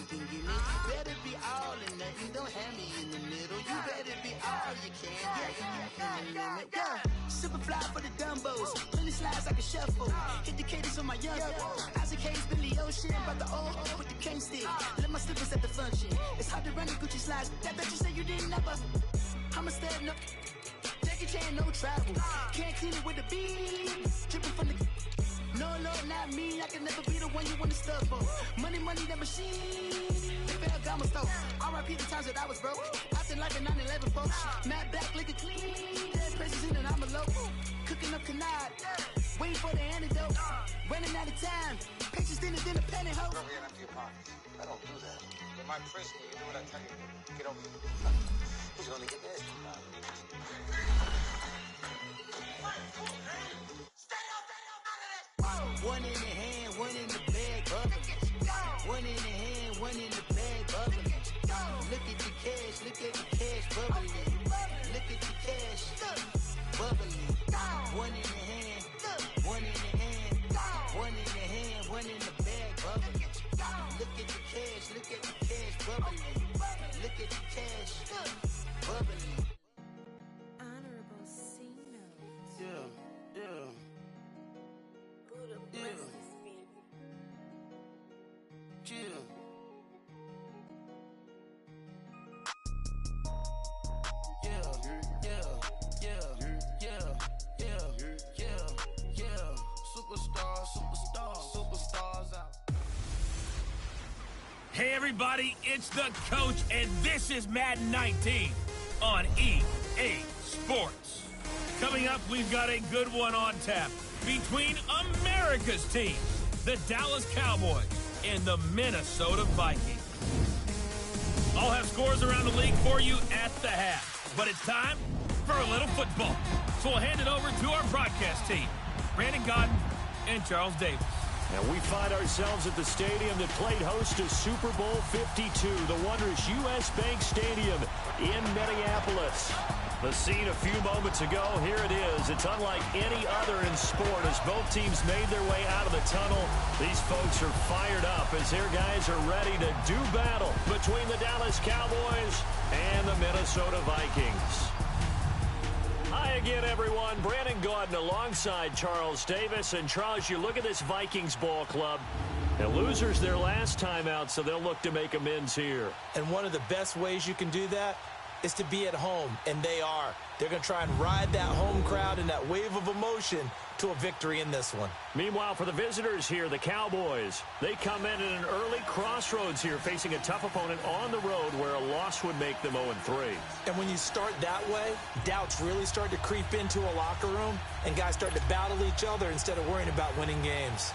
can give me. Better be all or nothing, don't have me in the middle. You better be all you can, yeah, in the limit, yeah. Super fly for the dumbos, plenty slides like a shuffle. Hit the cadence on my young Isaac Hayes, Billy Ocean, about the old with the cane stick. Let my slippers at the function. It's hard to run the Gucci slides. That bet you say you didn't never. I'm a stud, no Jackie Chan, no travel. Can't clean it with the beat. Dripping from the. No, not me. I can never be the one you want to stuff for. Money, that machine. They fell Gamma Stove. R.I.P. the times that I was broke. After like a 9/11, folks. Matt back, liquor clean. Dead presses in and I'm a local. Cooking up canard. Waiting for the antidote. Running out of time. Pictures thinner than a penny hoe. Over here, empty your pockets. I don't do that. You're my prisoner. You do what I tell you. Get over here. He's gonna get this. One in the hand, one in the bag, bubbling. One in the hand, one in the bag, bubbling. Look at the cash, bubbling. Look at the cash, bubbling. One in the hand, one in the hand, one in the hand, one in the bag, bubbling. Look at the cash, bubbling. Look at the cash, bubbling. Honorable C notes. Yeah. Superstars out. Hey everybody, it's the coach, and this is Madden 19 on EA Sports. Coming up, we've got a good one on tap between America's teams, the Dallas Cowboys and the Minnesota Vikings. I'll have scores around the league for you at the half, but it's time for a little football. So we'll hand it over to our broadcast team, Brandon Godden and Charles Davis. And we find ourselves at the stadium that played host to Super Bowl 52, the wondrous U.S. Bank Stadium in Minneapolis. The scene a few moments ago, here it is. It's unlike any other in sport as both teams made their way out of the tunnel. These folks are fired up as their guys are ready to do battle between the Dallas Cowboys and the Minnesota Vikings. Hi again, everyone. Brandon Gaudin alongside Charles Davis. And Charles, you look at this Vikings ball club. And losers their last time out, so they'll look to make amends here. And one of the best ways you can do that is to be at home, and they are. They're going to try and ride that home crowd and that wave of emotion to a victory in this one. Meanwhile, for the visitors here, the Cowboys, they come in at an early crossroads here, facing a tough opponent on the road where a loss would make them 0-3. And when you start that way, doubts really start to creep into a locker room, and guys start to battle each other instead of worrying about winning games.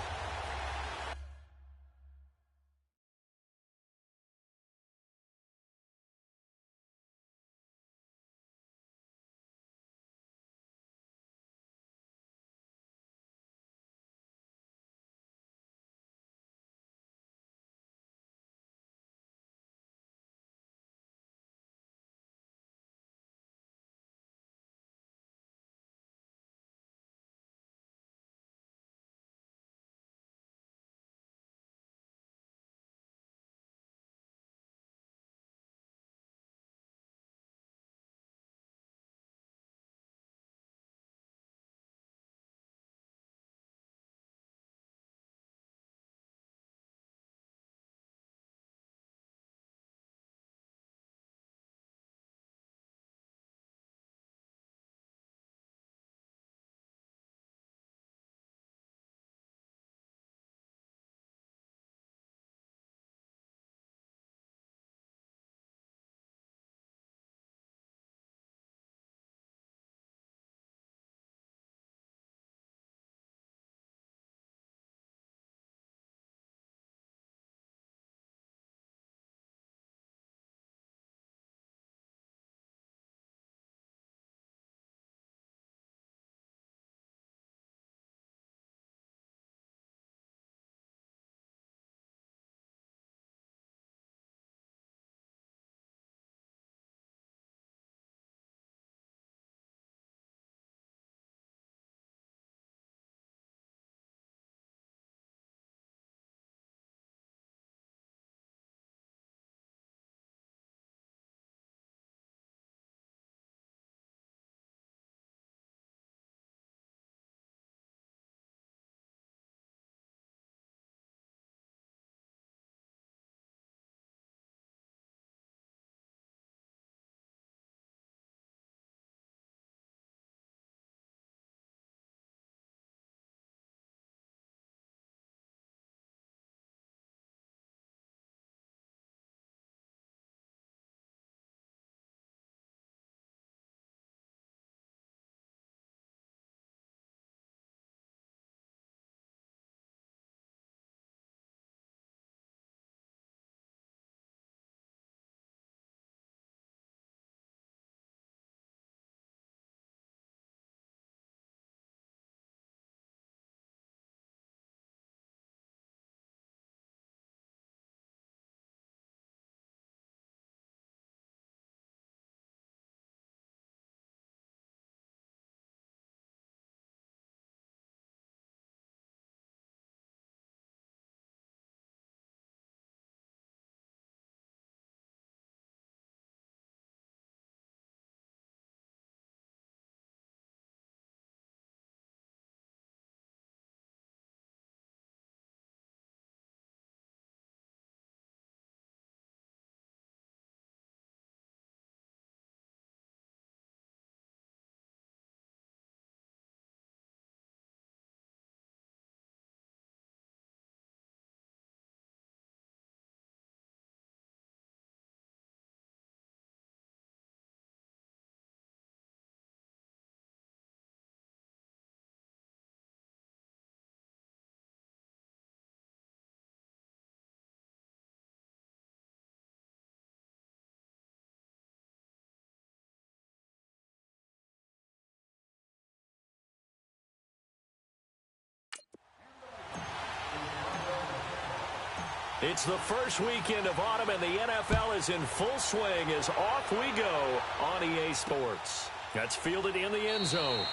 It's the first weekend of autumn, and the NFL is in full swing as off we go on EA Sports. That's fielded in the end zone.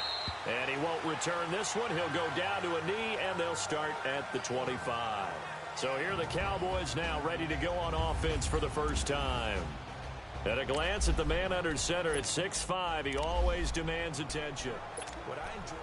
And he won't return this one. He'll go down to a knee, and they'll start at the 25. So here are the Cowboys now ready to go on offense for the first time. At a glance at the man under center at 6'5", he always demands attention. What I enjoy...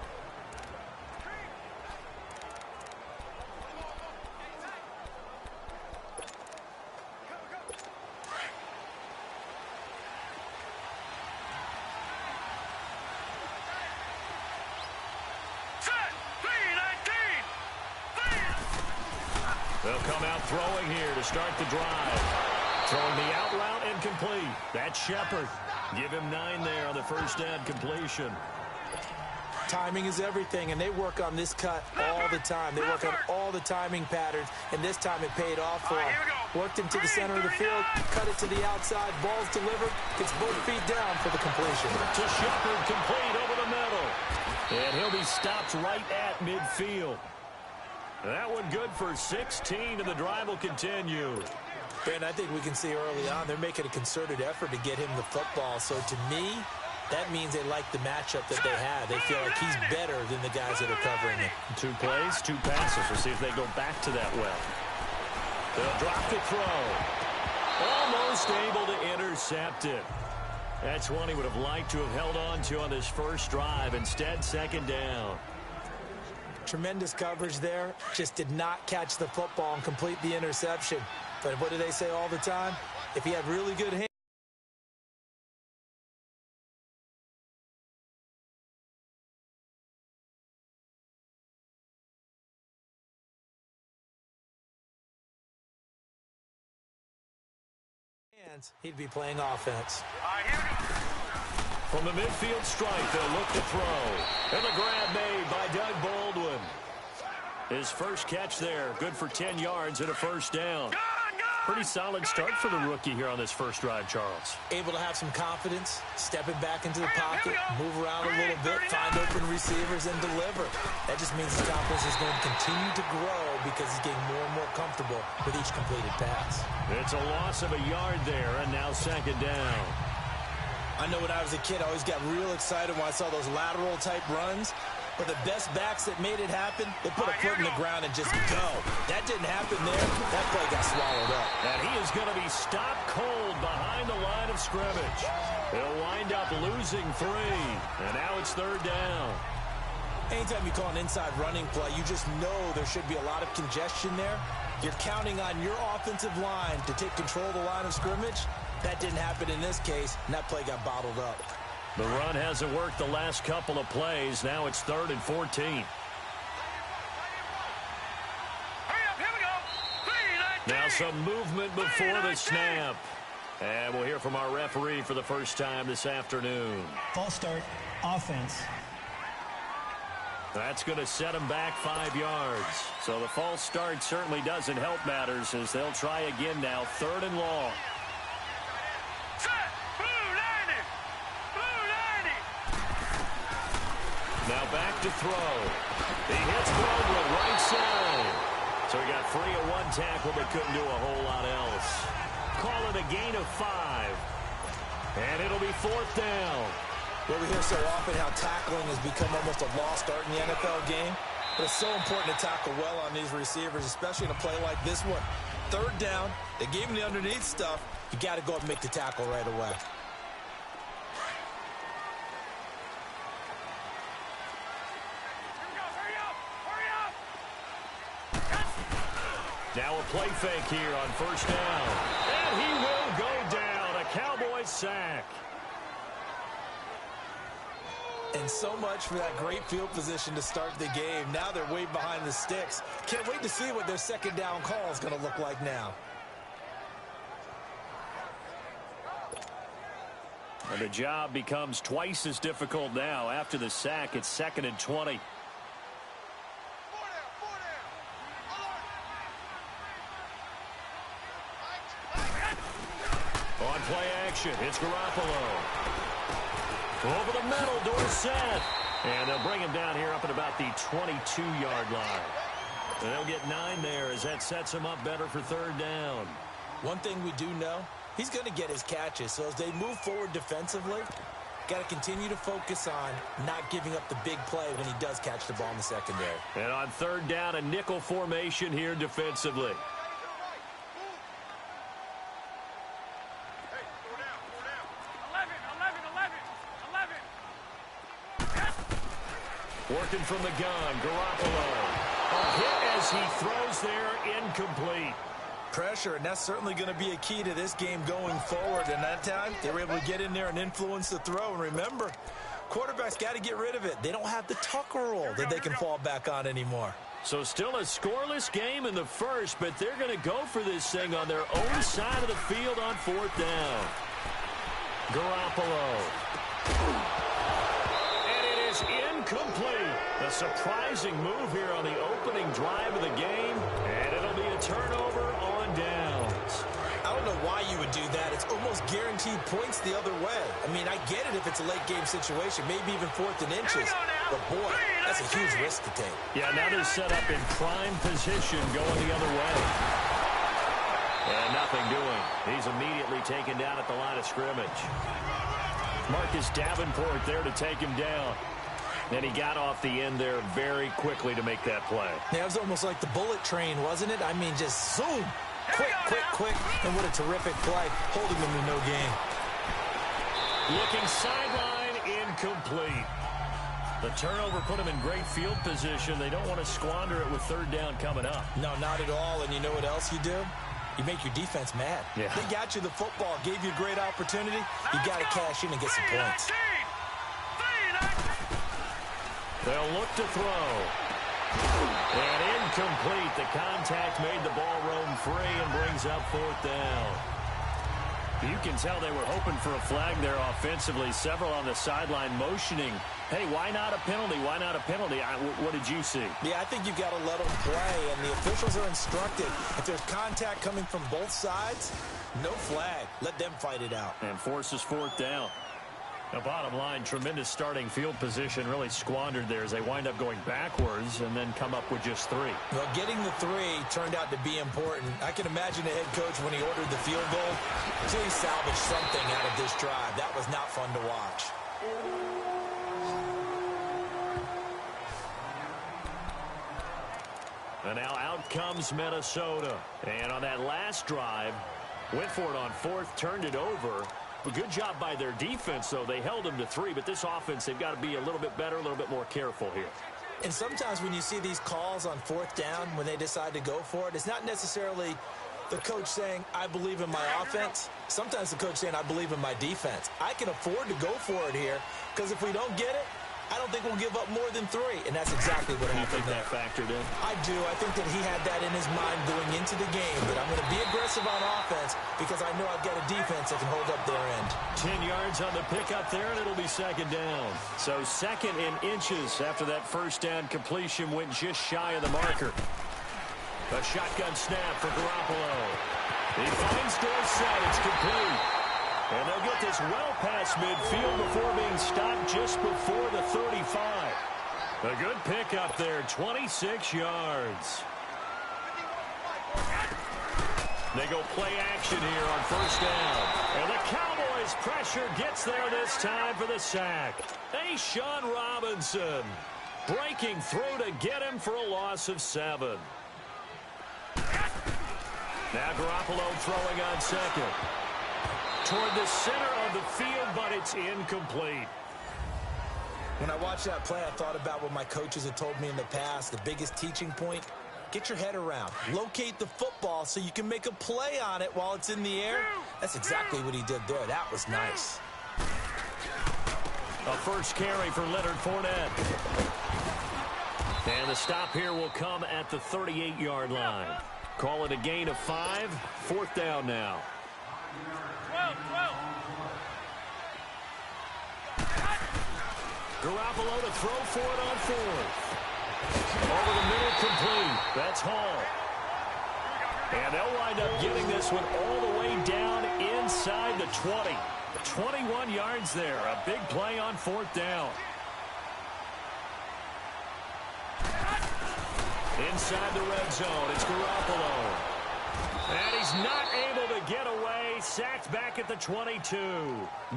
They'll come out throwing here to start the drive. Throwing the out route and complete. That's Shepard. Give him 9 there on the first down completion. Timing is everything, and they work on this cut all the time. They work on all the timing patterns, and this time it paid off for him. Worked him to the center of the field, cut it to the outside, ball's delivered, gets both feet down for the completion. To Shepard, complete over the middle. And he'll be stopped right at midfield. That one good for 16, and the drive will continue. Ben, I think we can see early on they're making a concerted effort to get him the football. So to me, that means they like the matchup that they have. They feel like he's better than the guys that are covering him. 2 plays, 2 passes. We'll see if they go back to that well. They'll drop the throw. Almost able to intercept it. That's one he would have liked to have held on to on this first drive. Instead, second down. Tremendous coverage there. Just did not catch the football and complete the interception. But what do they say all the time? If he had really good hands. He'd be playing offense. From the midfield stripe, they'll look to throw. And the grab made by Doug Baldwin. His first catch there, good for 10 yards and a first down. Pretty solid start for the rookie here on this first drive, Charles. Able to have some confidence, stepping back into the pocket, move around a little bit, find open receivers, and deliver. That just means his confidence is going to continue to grow because he's getting more and more comfortable with each completed pass. It's a loss of a yard there, and now second down. I know when I was a kid, I always got real excited when I saw those lateral-type runs. But the best backs that made it happen, they put a foot in the ground and just go. That didn't happen there. That play got swallowed up. And he is going to be stopped cold behind the line of scrimmage. He'll wind up losing 3. And now it's third down. Anytime you call an inside running play, you just know there should be a lot of congestion there. You're counting on your offensive line to take control of the line of scrimmage. That didn't happen in this case, and that play got bottled up. The run hasn't worked the last couple of plays. Now it's 3rd and 14. Now some movement before the snap. And we'll hear from our referee for the first time this afternoon. False start, offense. That's going to set them back 5 yards. So the false start certainly doesn't help matters as they'll try again now. 3rd and long. Now back to throw. He hits Baldwin right side. So he got free of 1 tackle but couldn't do a whole lot else. Call it a gain of 5. And it'll be 4th down. Well, we hear so often how tackling has become almost a lost art in the NFL game. But it's so important to tackle well on these receivers, especially in a play like this one. 3rd down, they gave him the underneath stuff. You got to go up and make the tackle right away. Now a play fake here on first down. And he will go down. A Cowboys sack. And so much for that great field position to start the game. Now they're way behind the sticks. Can't wait to see what their second down call is going to look like now. And the job becomes twice as difficult now. After the sack, it's 2nd and 20. On play action, it's Garoppolo. Over the middle, Dorsett. And they'll bring him down here up at about the 22-yard line. And they'll get 9 there as that sets him up better for third down. One thing we do know, he's going to get his catches. So as they move forward defensively, got to continue to focus on not giving up the big play when he does catch the ball in the secondary. And on third down, a nickel formation here defensively. Working from the gun, Garoppolo. A hit as he throws there, incomplete. Pressure, and that's certainly going to be a key to this game going forward. And that time, they were able to get in there and influence the throw. And remember, quarterbacks got to get rid of it. They don't have the Tucker roll that they can fall back on anymore. So still a scoreless game in the first, but they're going to go for this thing on their own side of the field on fourth down. Garoppolo. And it is incomplete. A surprising move here on the opening drive of the game, and it'll be a turnover on downs. I don't know why you would do that. It's almost guaranteed points the other way. I mean, I get it if it's a late game situation, maybe even 4th and inches. But, boy, that's a huge risk to take. Yeah, now they're set up in prime position going the other way. And nothing doing. He's immediately taken down at the line of scrimmage. Marcus Davenport there to take him down. And he got off the end there very quickly to make that play. Yeah, it was almost like the bullet train, wasn't it? I mean, just zoom. Quick. And what a terrific play, holding them to no gain. Looking sideline, incomplete. The turnover put him in great field position. They don't want to squander it with third down coming up. No, not at all. And you know what else you do? You make your defense mad. Yeah. They got you the football, gave you a great opportunity. You got to cash in and get some points. They'll look to throw. And incomplete. The contact made the ball roam free and brings up fourth down. You can tell they were hoping for a flag there offensively. Several on the sideline motioning. Hey, why not a penalty? Why not a penalty? What did you see? Yeah, I think you've got to let them play, and the officials are instructed. If there's contact coming from both sides, no flag. Let them fight it out. And forces fourth down. The bottom line, tremendous starting field position, really squandered there as they wind up going backwards and then come up with just 3. Well, getting the 3 turned out to be important. I can imagine the head coach when he ordered the field goal. Please salvage something out of this drive. That was not fun to watch. And now out comes Minnesota. And on that last drive, went for it on 4th, turned it over. A good job by their defense, though. They held them to 3, but this offense, they've got to be a little bit better, a little bit more careful here. And sometimes when you see these calls on 4th down, when they decide to go for it, it's not necessarily the coach saying, I believe in my offense. Sometimes the coach saying, I believe in my defense. I can afford to go for it here, because if we don't get it, I don't think we'll give up more than 3, and that's exactly what happened there. You think that factored in? I do. I think that he had that in his mind going into the game, that I'm going to be aggressive on offense because I know I've got a defense that can hold up their end. 10 yards on the pickup there, and it'll be second down. So second in inches after that first down completion went just shy of the marker. A shotgun snap for Garoppolo. He finds Dorsett. It's complete. And they'll get this well past midfield before being stopped just before the 35. A good pickup there, 26 yards. They go play action here on first down. And the Cowboys pressure gets there this time for the sack. Sean Robinson breaking through to get him for a loss of 7. Now Garoppolo throwing on second. Toward the center of the field, but it's incomplete. When I watched that play, I thought about what my coaches had told me in the past. The biggest teaching point, get your head around. Locate the football so you can make a play on it while it's in the air. That's exactly what he did there. That was nice. A first carry for Leonard Fournette. And the stop here will come at the 38-yard line. Call it a gain of 5. Fourth down now. Garoppolo to throw for it on 4th. Over the middle, complete. That's Hall. And they'll wind up getting this one all the way down inside the 20. 21 yards there. A big play on 4th down. Inside the red zone, it's Garoppolo. And he's not able to get away. Sacked back at the 22.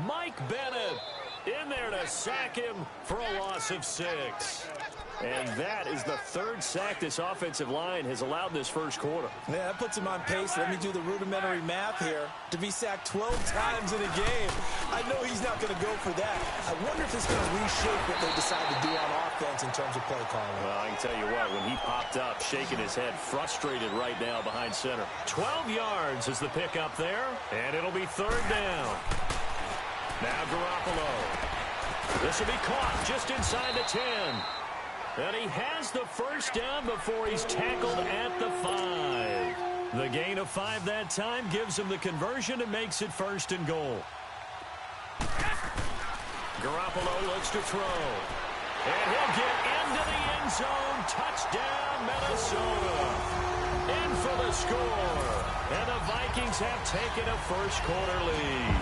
Mike Bennett in there to sack him for a loss of 6. And that is the third sack this offensive line has allowed this first quarter. Yeah, that puts him on pace. Let me do the rudimentary math here. To be sacked 12 times in a game, I know he's not going to go for that. I wonder if it's going to reshape what they decide to do on offense in terms of play calling. Well, I can tell you what, when he popped up, shaking his head, frustrated right now behind center. 12 yards is the pickup there, and it'll be third down. Now Garoppolo. This will be caught just inside the 10. And he has the first down before he's tackled at the 5. The gain of 5 that time gives him the conversion and makes it first and goal. Garoppolo looks to throw. And he'll get into the end zone. Touchdown, Minnesota. In for the score. And the Vikings have taken a first quarter lead.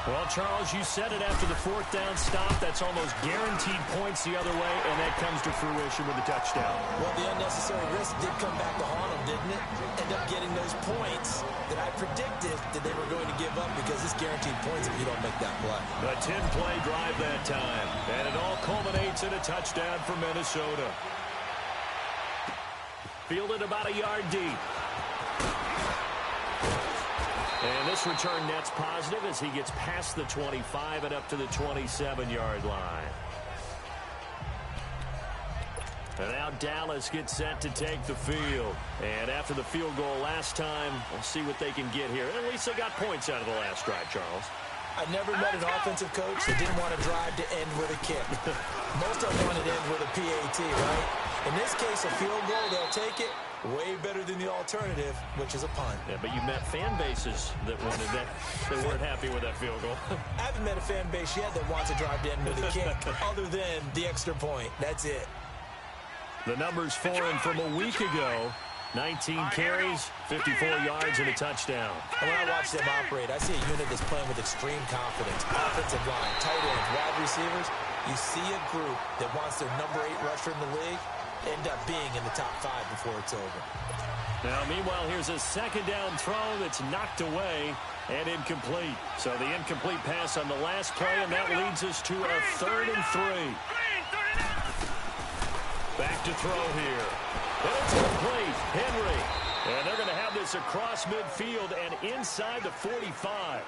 Well, Charles, you said it after the fourth down stop. That's almost guaranteed points the other way, and that comes to fruition with a touchdown. Well, the unnecessary risk did come back to haunt them, didn't it? End up getting those points that I predicted that they were going to give up because it's guaranteed points if you don't make that play. A 10-play drive that time, and it all culminates in a touchdown for Minnesota. Fielded about a yard deep. And this return net's positive as he gets past the 25 and up to the 27-yard line. And now Dallas gets set to take the field. And after the field goal last time, we'll see what they can get here. At least they got points out of the last drive, Charles. I never met an offensive coach that didn't want to drive to end with a kick. Most of them wanted to end with a PAT, right? In this case, a field goal, they'll take it. Way better than the alternative, which is a punt. Yeah, but you met fan bases that wanted that. They weren't happy with that field goal. I haven't met a fan base yet that wants to drive to end with a kick, other than the extra point. That's it. The numbers foreign from a week ago. 19 carries, 54 yards, and a touchdown. And when I watch them operate, I see a unit that's playing with extreme confidence. Offensive line, tight ends, wide receivers. You see a group that wants their number 8 rusher in the league end up being in the top 5 before it's over. Now, meanwhile, here's a second down throw that's knocked away and incomplete. So the incomplete pass on the last play, and that leads us to a 3rd and 3. Back to throw here. And it's complete. Henry. And they're going to have this across midfield and inside the 45.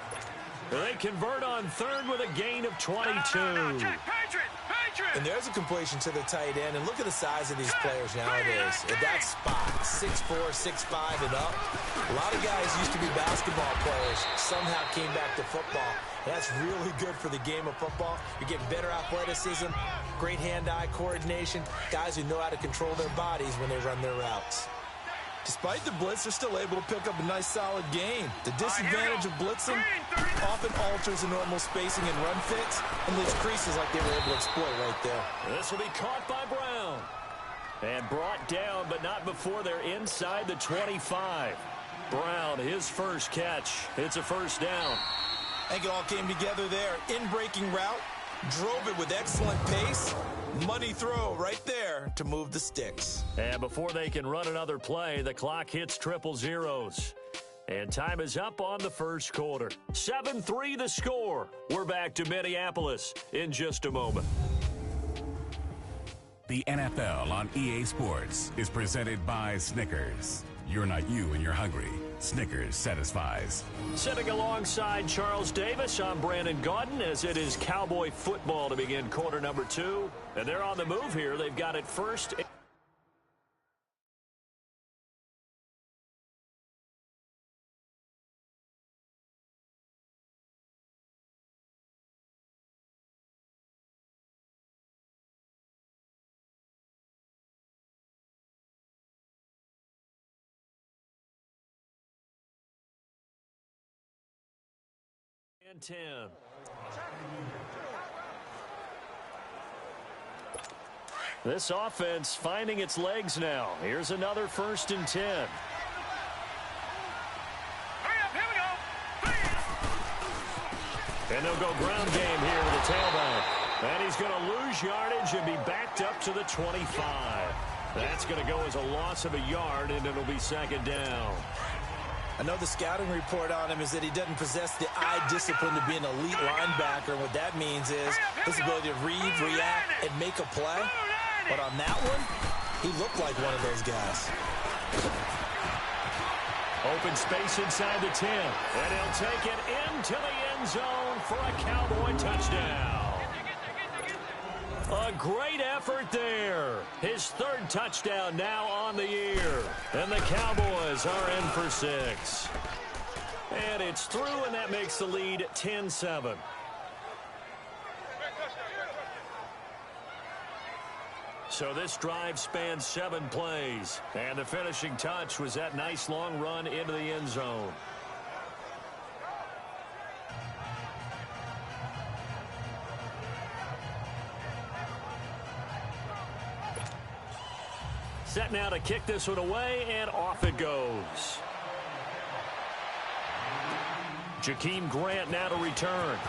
They convert on 3rd with a gain of 22. And there's a completion to the tight end. And look at the size of these players nowadays. At that spot, 6'4", 6'5", and up. A lot of guys used to be basketball players. Somehow came back to football. And that's really good for the game of football. You're getting better athleticism, great hand-eye coordination, guys who know how to control their bodies when they run their routes. Despite the blitz, they're still able to pick up a nice, solid gain. The disadvantage of blitzing often alters the normal spacing and run fits and leaves creases like they were able to exploit right there. This will be caught by Brown. And brought down, but not before they're inside the 25. Brown, his first catch. It's a first down. I think it all came together there. In-breaking route, drove it with excellent pace. Money throw right there to move the sticks. And before they can run another play, the clock hits triple zeros. And time is up on the first quarter. 7-3 the score. We're back to Minneapolis in just a moment. The NFL on EA Sports is presented by Snickers. You're not you and you're hungry. Snickers satisfies. Sitting alongside Charles Davis, I'm Brandon Gaudin as it is Cowboy football to begin quarter number 2. And they're on the move here. They've got it first. And 10. This offense finding its legs now. Here's another 1st and 10. Hurry up, here we go. And they'll go ground game here to the tailback. And he's going to lose yardage and be backed up to the 25. That's going to go as a loss of a yard, and it'll be second down. I know the scouting report on him is that he doesn't possess the eye discipline to be an elite linebacker. And what that means is his ability to read, react, and make a play. But on that one, he looked like one of those guys. Open space inside the 10. And he'll take it into the end zone for a Cowboy touchdown. A great effort there. His third touchdown now on the year. And the Cowboys are in for 6. And it's through, and that makes the lead 10-7. So this drive spans 7 plays. And the finishing touch was that nice long run into the end zone. Set now to kick this one away, and off it goes. Jakeem Grant now to return.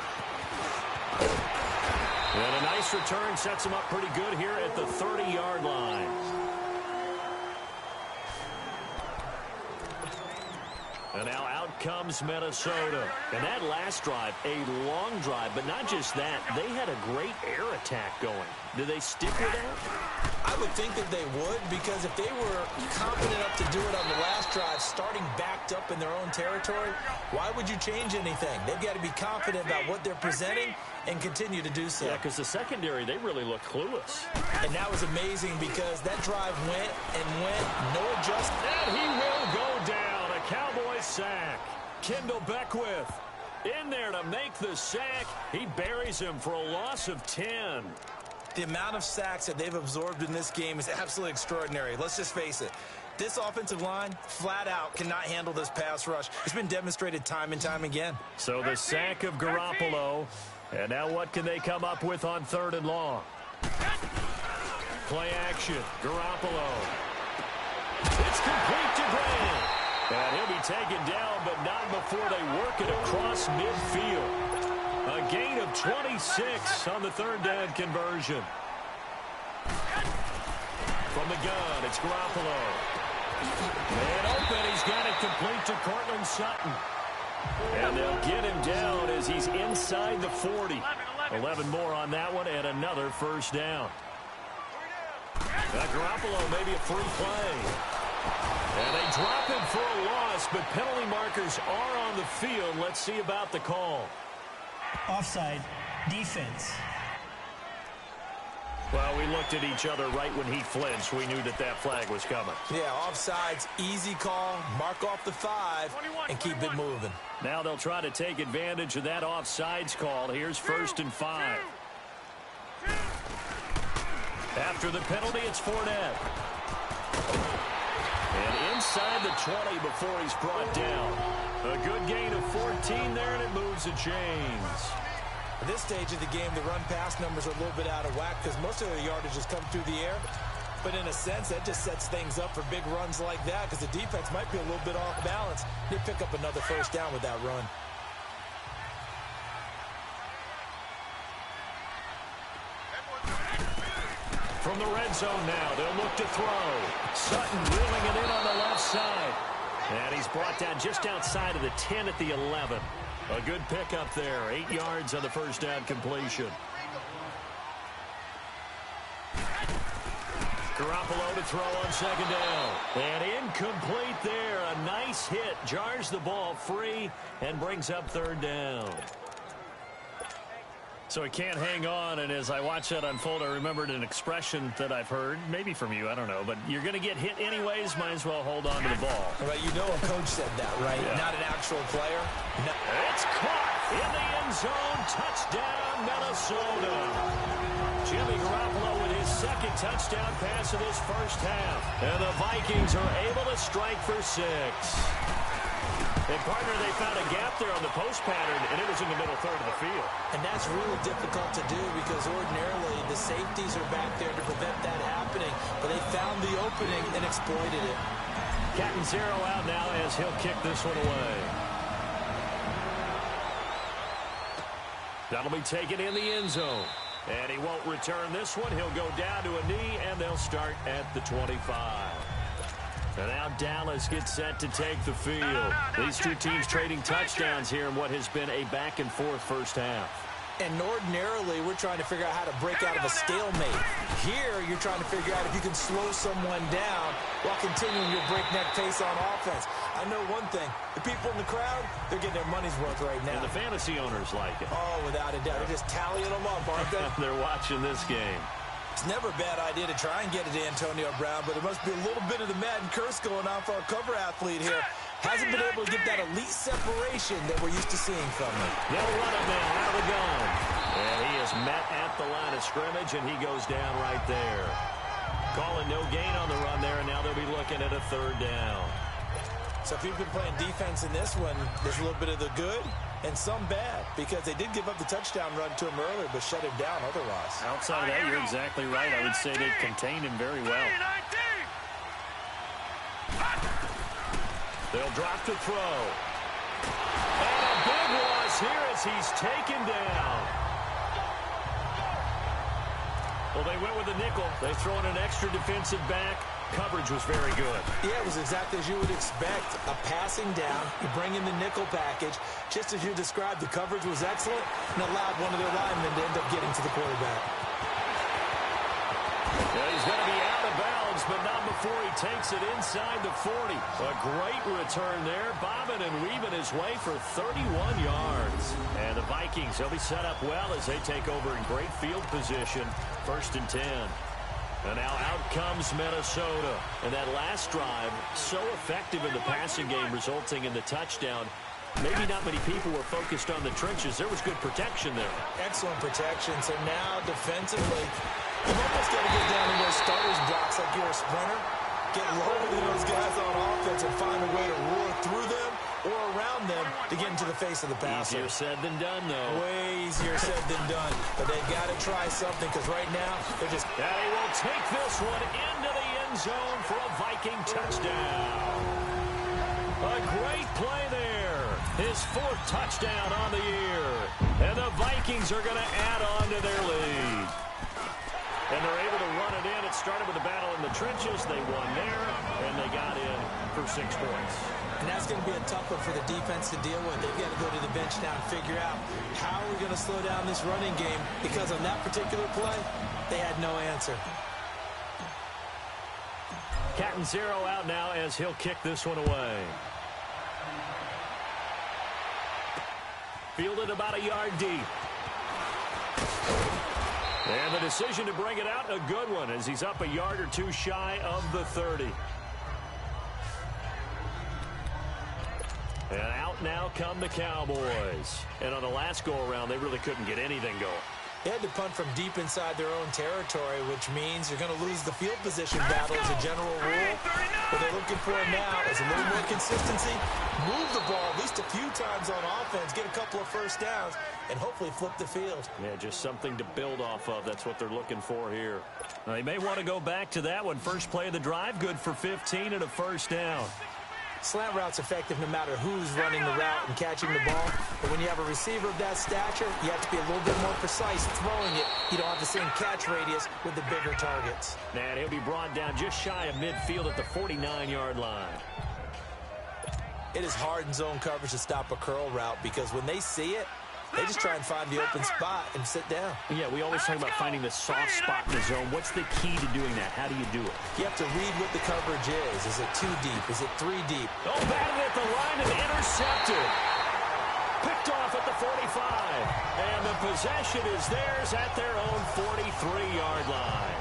And a nice return sets him up pretty good here at the 30-yard line. And now out comes Minnesota. And that last drive, a long drive, but not just that. They had a great air attack going. Do they stick with that? I would think that they would, because if they were confident enough to do it on the last drive, starting backed up in their own territory, why would you change anything? They've got to be confident about what they're presenting and continue to do so. Yeah, because the secondary, they really looked clueless. And that was amazing because that drive went and went, no adjustment. And he will go down. A Cowboy sack. Kendall Beckwith in there to make the sack. He buries him for a loss of 10. The amount of sacks that they've absorbed in this game is absolutely extraordinary. Let's just face it. This offensive line, flat out, cannot handle this pass rush. It's been demonstrated time and time again. So the sack of Garoppolo. And now what can they come up with on 3rd and long? Play action. Garoppolo. It's complete to Grant. And he'll be taken down, but not before they work it across midfield. A gain of 26 on the 3rd down conversion. From the gun, it's Garoppolo. And open, he's got it complete to Cortland Sutton. And they'll get him down as he's inside the 40. 11 more on that one, and another first down. Garoppolo, maybe a free play. And they drop him for a loss, but penalty markers are on the field. Let's see about the call. Offside, defense. Well, we looked at each other right when he flinched. We knew that that flag was coming. Yeah, offsides, easy call, mark off the 5, and keep it moving. Now they'll try to take advantage of that offsides call. Here's 1st and 5. After the penalty, it's Fournette. And inside the 20 before he's brought down. A good gain of 14 there, and it moves the chains. At this stage of the game, the run-pass numbers are a little bit out of whack because most of the yardage has come through the air. But in a sense, that just sets things up for big runs like that because the defense might be a little bit off balance. They pick up another first down with that run. From the red zone now, they'll look to throw. Sutton reeling it in on the left side. And he's brought down just outside of the 10 at the 11. A good pickup there. 8 yards on the first down completion. Garoppolo to throw on 2nd down. And incomplete there. A nice hit. Jars the ball free and brings up 3rd down. So he can't hang on, and as I watch that unfold, I remembered an expression that I've heard, maybe from you, I don't know, but you're going to get hit anyways, might as well hold on to the ball. Right, you know a coach said that, right? Yeah. Not an actual player. No. It's caught in the end zone. Touchdown, Minnesota. Jimmy Garoppolo with his 2nd touchdown pass of this first half. And the Vikings are able to strike for 6. And, partner, they found a gap there on the post pattern, and it was in the middle 3rd of the field. And that's really difficult to do because ordinarily the safeties are back there to prevent that happening. But they found the opening and exploited it. Captain Zero out now as he'll kick this one away. That'll be taken in the end zone. And he won't return this one. He'll go down to a knee, and they'll start at the 25. And now Dallas gets set to take the field. These two teams trading touchdowns here in what has been a back-and-forth first half. And ordinarily, we're trying to figure out how to break out of a stalemate. Here, you're trying to figure out if you can slow someone down while continuing your breakneck pace on offense. I know one thing. The people in the crowd, they're getting their money's worth right now. And the fantasy owners like it. Oh, without a doubt. They're just tallying them up, aren't they? They're watching this game. It's never a bad idea to try and get it to Antonio Brown, but there must be a little bit of the Madden curse going on for our cover athlete here. Hasn't been able to get that elite separation that we're used to seeing from him. They'll run him now out of the gun. And he is met at the line of scrimmage, and he goes down right there. Calling no gain on the run there, and now they'll be looking at a third down. So if you've been playing defense in this one, there's a little bit of the good and some bad, because they did give up the touchdown run to him earlier, but shut him down otherwise. Outside of that, you're exactly right. I would say they contained him very well. They'll drop to throw. And a big loss here as he's taken down. Well, they went with a nickel. They throw in an extra defensive back. Coverage was very good. Yeah, it was exactly as you would expect. A passing down. You bring in the nickel package. Just as you described, the coverage was excellent and allowed one of their linemen to end up getting to the quarterback. Yeah, he's going to be out of bounds, but not before he takes it inside the 40. A great return there, bobbing and weaving his way for 31 yards. And the Vikings, they'll be set up well as they take over in great field position. 1st and 10. And now out comes Minnesota. And that last drive, so effective in the passing game, resulting in the touchdown. Maybe not many people were focused on the trenches. There was good protection there. Excellent protection. So now defensively, you've almost got to get down in those starters blocks like you're a sprinter. Get lower than those guys on offense and find a way to roar through them or around them to get into the face of the passer. Easier said than done, though. Way easier said than done. But they've got to try something, because right now they're just... And he will take this one into the end zone for a Viking touchdown. A great play there. His 4th touchdown on the year. And the Vikings are going to add on to their lead. And they're able to run it in. It started with a battle in the trenches. They won there, and they got in for 6 points. And that's going to be a tough one for the defense to deal with. They've got to go to the bench now and figure out how we're going to slow down this running game, because on that particular play, they had no answer. Cat and zero out now as he'll kick this one away. Fielded about a yard deep. And the decision to bring it out, a good one, as he's up a yard or two shy of the 30. And out now come the Cowboys. And on the last go-around, they really couldn't get anything going. They had to punt from deep inside their own territory, which means you're going to lose the field position battle as a general rule. What they're looking for now is a little more consistency, move the ball at least a few times on offense, get a couple of first downs, and hopefully flip the field. Yeah, just something to build off of. That's what they're looking for here. Now, they may want to go back to that one. First play of the drive, good for 15 and a first down. Slant route's effective no matter who's running the route and catching the ball. But when you have a receiver of that stature, you have to be a little bit more precise throwing it. You don't have the same catch radius with the bigger targets. And he'll be brought down just shy of midfield at the 49-yard line. It is hard in zone coverage to stop a curl route, because when they see it, they just try and find the open spot and sit down. Yeah, we always talk about finding the soft spot in the zone. What's the key to doing that? How do you do it? You have to read what the coverage is. Is it 2 deep? Is it 3 deep? Oh, batted at the line and intercepted. Picked off at the 45. And the possession is theirs at their own 43-yard line.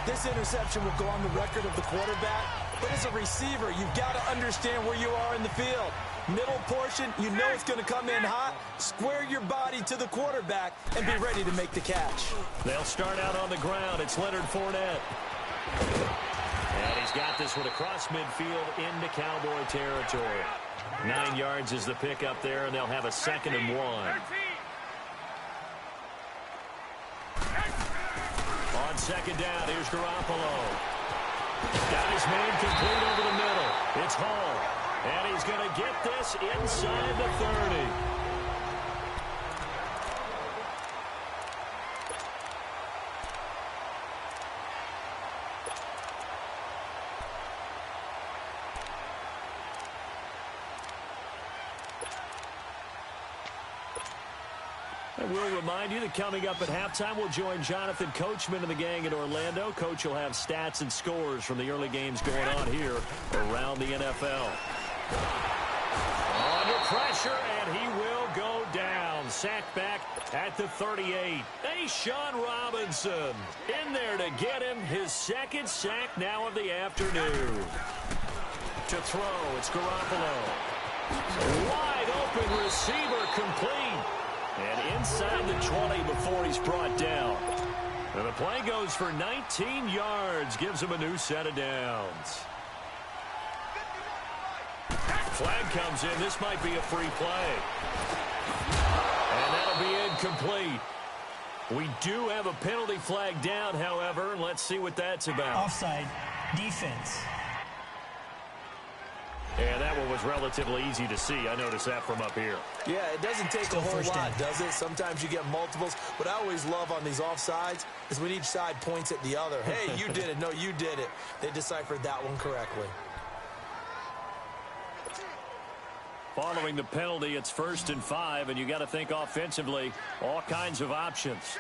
This interception will go on the record of the quarterback, but as a receiver, you've got to understand where you are in the field. Middle portion, you know it's going to come in hot. Square your body to the quarterback and be ready to make the catch. They'll start out on the ground. It's Leonard Fournette. And he's got this one across midfield into Cowboy territory. 9 yards is the pickup there, and they'll have a 2nd and 1. on second down. Here's Garoppolo. Got his man complete over the middle. It's Hall. And he's going to get this inside the 30. And we'll remind you that coming up at halftime, we'll join Jonathan Coachman and the gang in Orlando. Coach will have stats and scores from the early games going on here around the NFL. Under pressure, and he will go down. Sacked back at the 38. Sean Robinson in there to get him his second sack now of the afternoon. To throw, it's Garoppolo. Wide open receiver complete. And inside the 20 before he's brought down. And the play goes for 19 yards. Gives him a new set of downs. Flag comes in. This might be a free play. And that'll be incomplete. We do have a penalty flag down, however. And let's see what that's about. Offside. Defense. And that one was relatively easy to see. I noticed that from up here. Yeah, it doesn't take a whole lot, does it? Sometimes you get multiples. What I always love on these offsides is when each side points at the other. Hey, you did it. No, you did it. They deciphered that one correctly. Following the penalty, it's 1st and 5, and you got to think offensively, all kinds of options.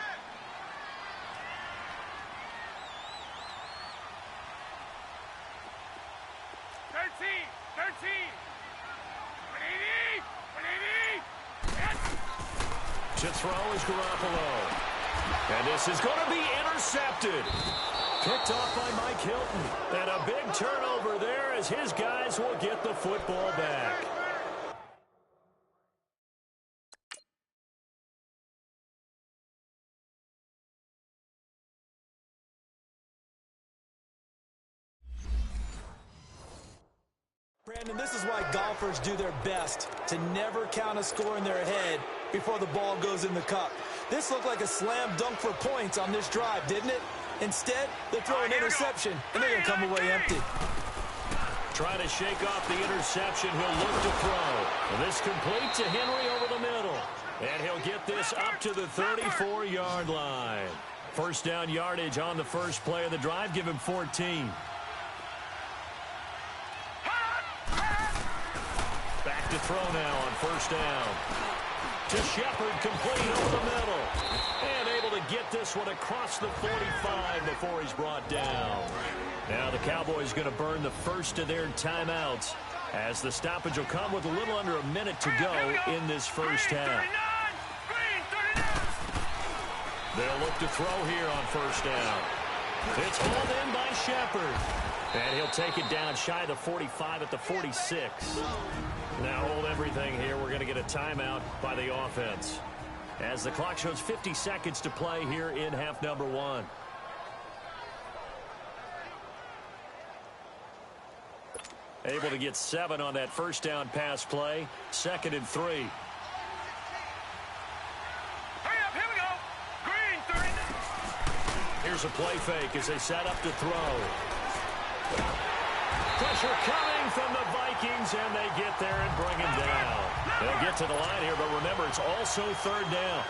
To throw is Garoppolo. And this is going to be intercepted. Picked off by Mike Hilton. And a big turnover there as his guys will get the football back. Brandon, this is why golfers do their best to never count a score in their head before the ball goes in the cup. This looked like a slam dunk for points on this drive, didn't it? Instead, they throw an interception, and they're going to come away empty. Trying to shake off the interception. He'll look to throw. This complete to Henry over the middle. And he'll get this up to the 34-yard line. First down yardage on the first play of the drive. Give him 14. Back to throw now on first down. To Shepard, complete over the middle. And able to get this one across the 45 before he's brought down. Now the Cowboys going to burn the first of their timeouts as the stoppage will come with a little under a minute to go in this first half. They'll look to throw here on first down. It's hauled in by Shepard. And he'll take it down shy of the 45 at the 46. Now hold everything here. We're going to get a timeout by the offense as the clock shows 50 seconds to play here in half number 1. Able to get 7 on that first down pass play. 2nd and 3. Hurry up, here we go. Green, 30. Here's a play fake as they set up to throw. Pressure coming from the Vikings, and they get there and bring him down. They'll get to the line here, but remember, it's also 3rd down.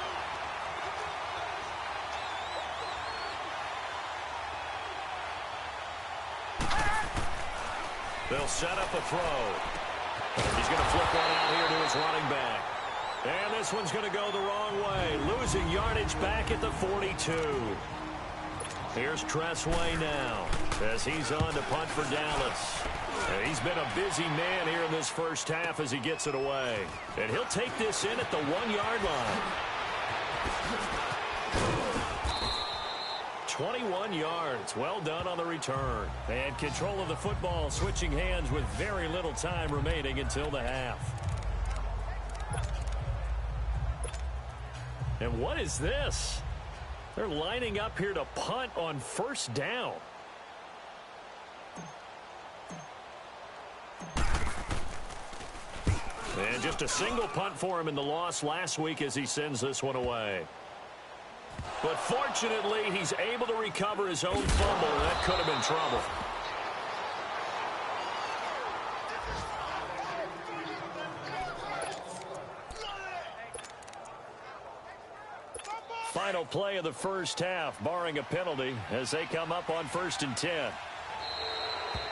They'll set up a throw. He's going to flip one out here to his running back. And this one's going to go the wrong way, losing yardage back at the 42. Here's Tressway now as he's on to punt for Dallas. And he's been a busy man here in this first half as he gets it away. And he'll take this in at the 1-yard line. 21 yards. Well done on the return. And control of the football switching hands with very little time remaining until the half. And what is this? They're lining up here to punt on first down. And just a single punt for him in the loss last week as he sends this one away. But fortunately, he's able to recover his own fumble, and that could have been trouble. Final play of the first half, barring a penalty, as they come up on 1st and 10.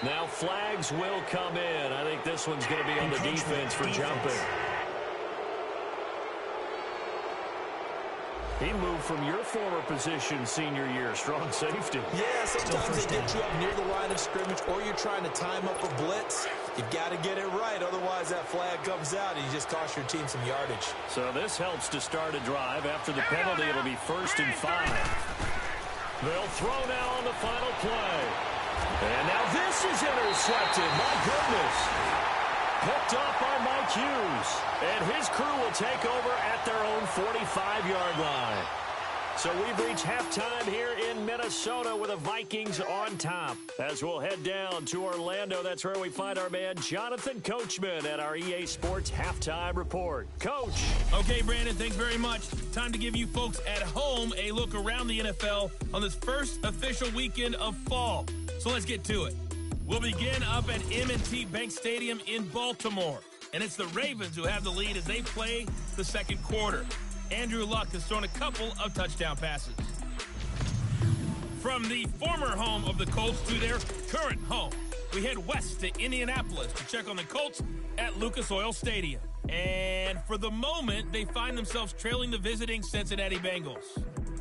Now flags will come in. I think this one's going to be on the defense for jumping. He moved from your former position senior year, strong safety. Yeah, sometimes they get you up near the line of scrimmage, or you're trying to time up a blitz. You've got to get it right, otherwise that flag comes out and you just cost your team some yardage. So this helps to start a drive. After the penalty, it'll be 1st and 5. They'll throw now on the final play. And now this is intercepted. My goodness. Picked up by Mike Hughes. And his crew will take over at their own 45-yard line. So we've reached halftime here in Minnesota with the Vikings on top. As we'll head down to Orlando, that's where we find our man Jonathan Coachman at our EA Sports Halftime Report. Coach. Okay, Brandon, thanks very much. Time to give you folks at home a look around the NFL on this first official weekend of fall. So let's get to it. We'll begin up at M&T Bank Stadium in Baltimore. And it's the Ravens who have the lead as they play the second quarter. Andrew Luck has thrown a couple of touchdown passes. From the former home of the Colts to their current home, we head west to Indianapolis to check on the Colts at Lucas Oil Stadium. And for the moment, they find themselves trailing the visiting Cincinnati Bengals.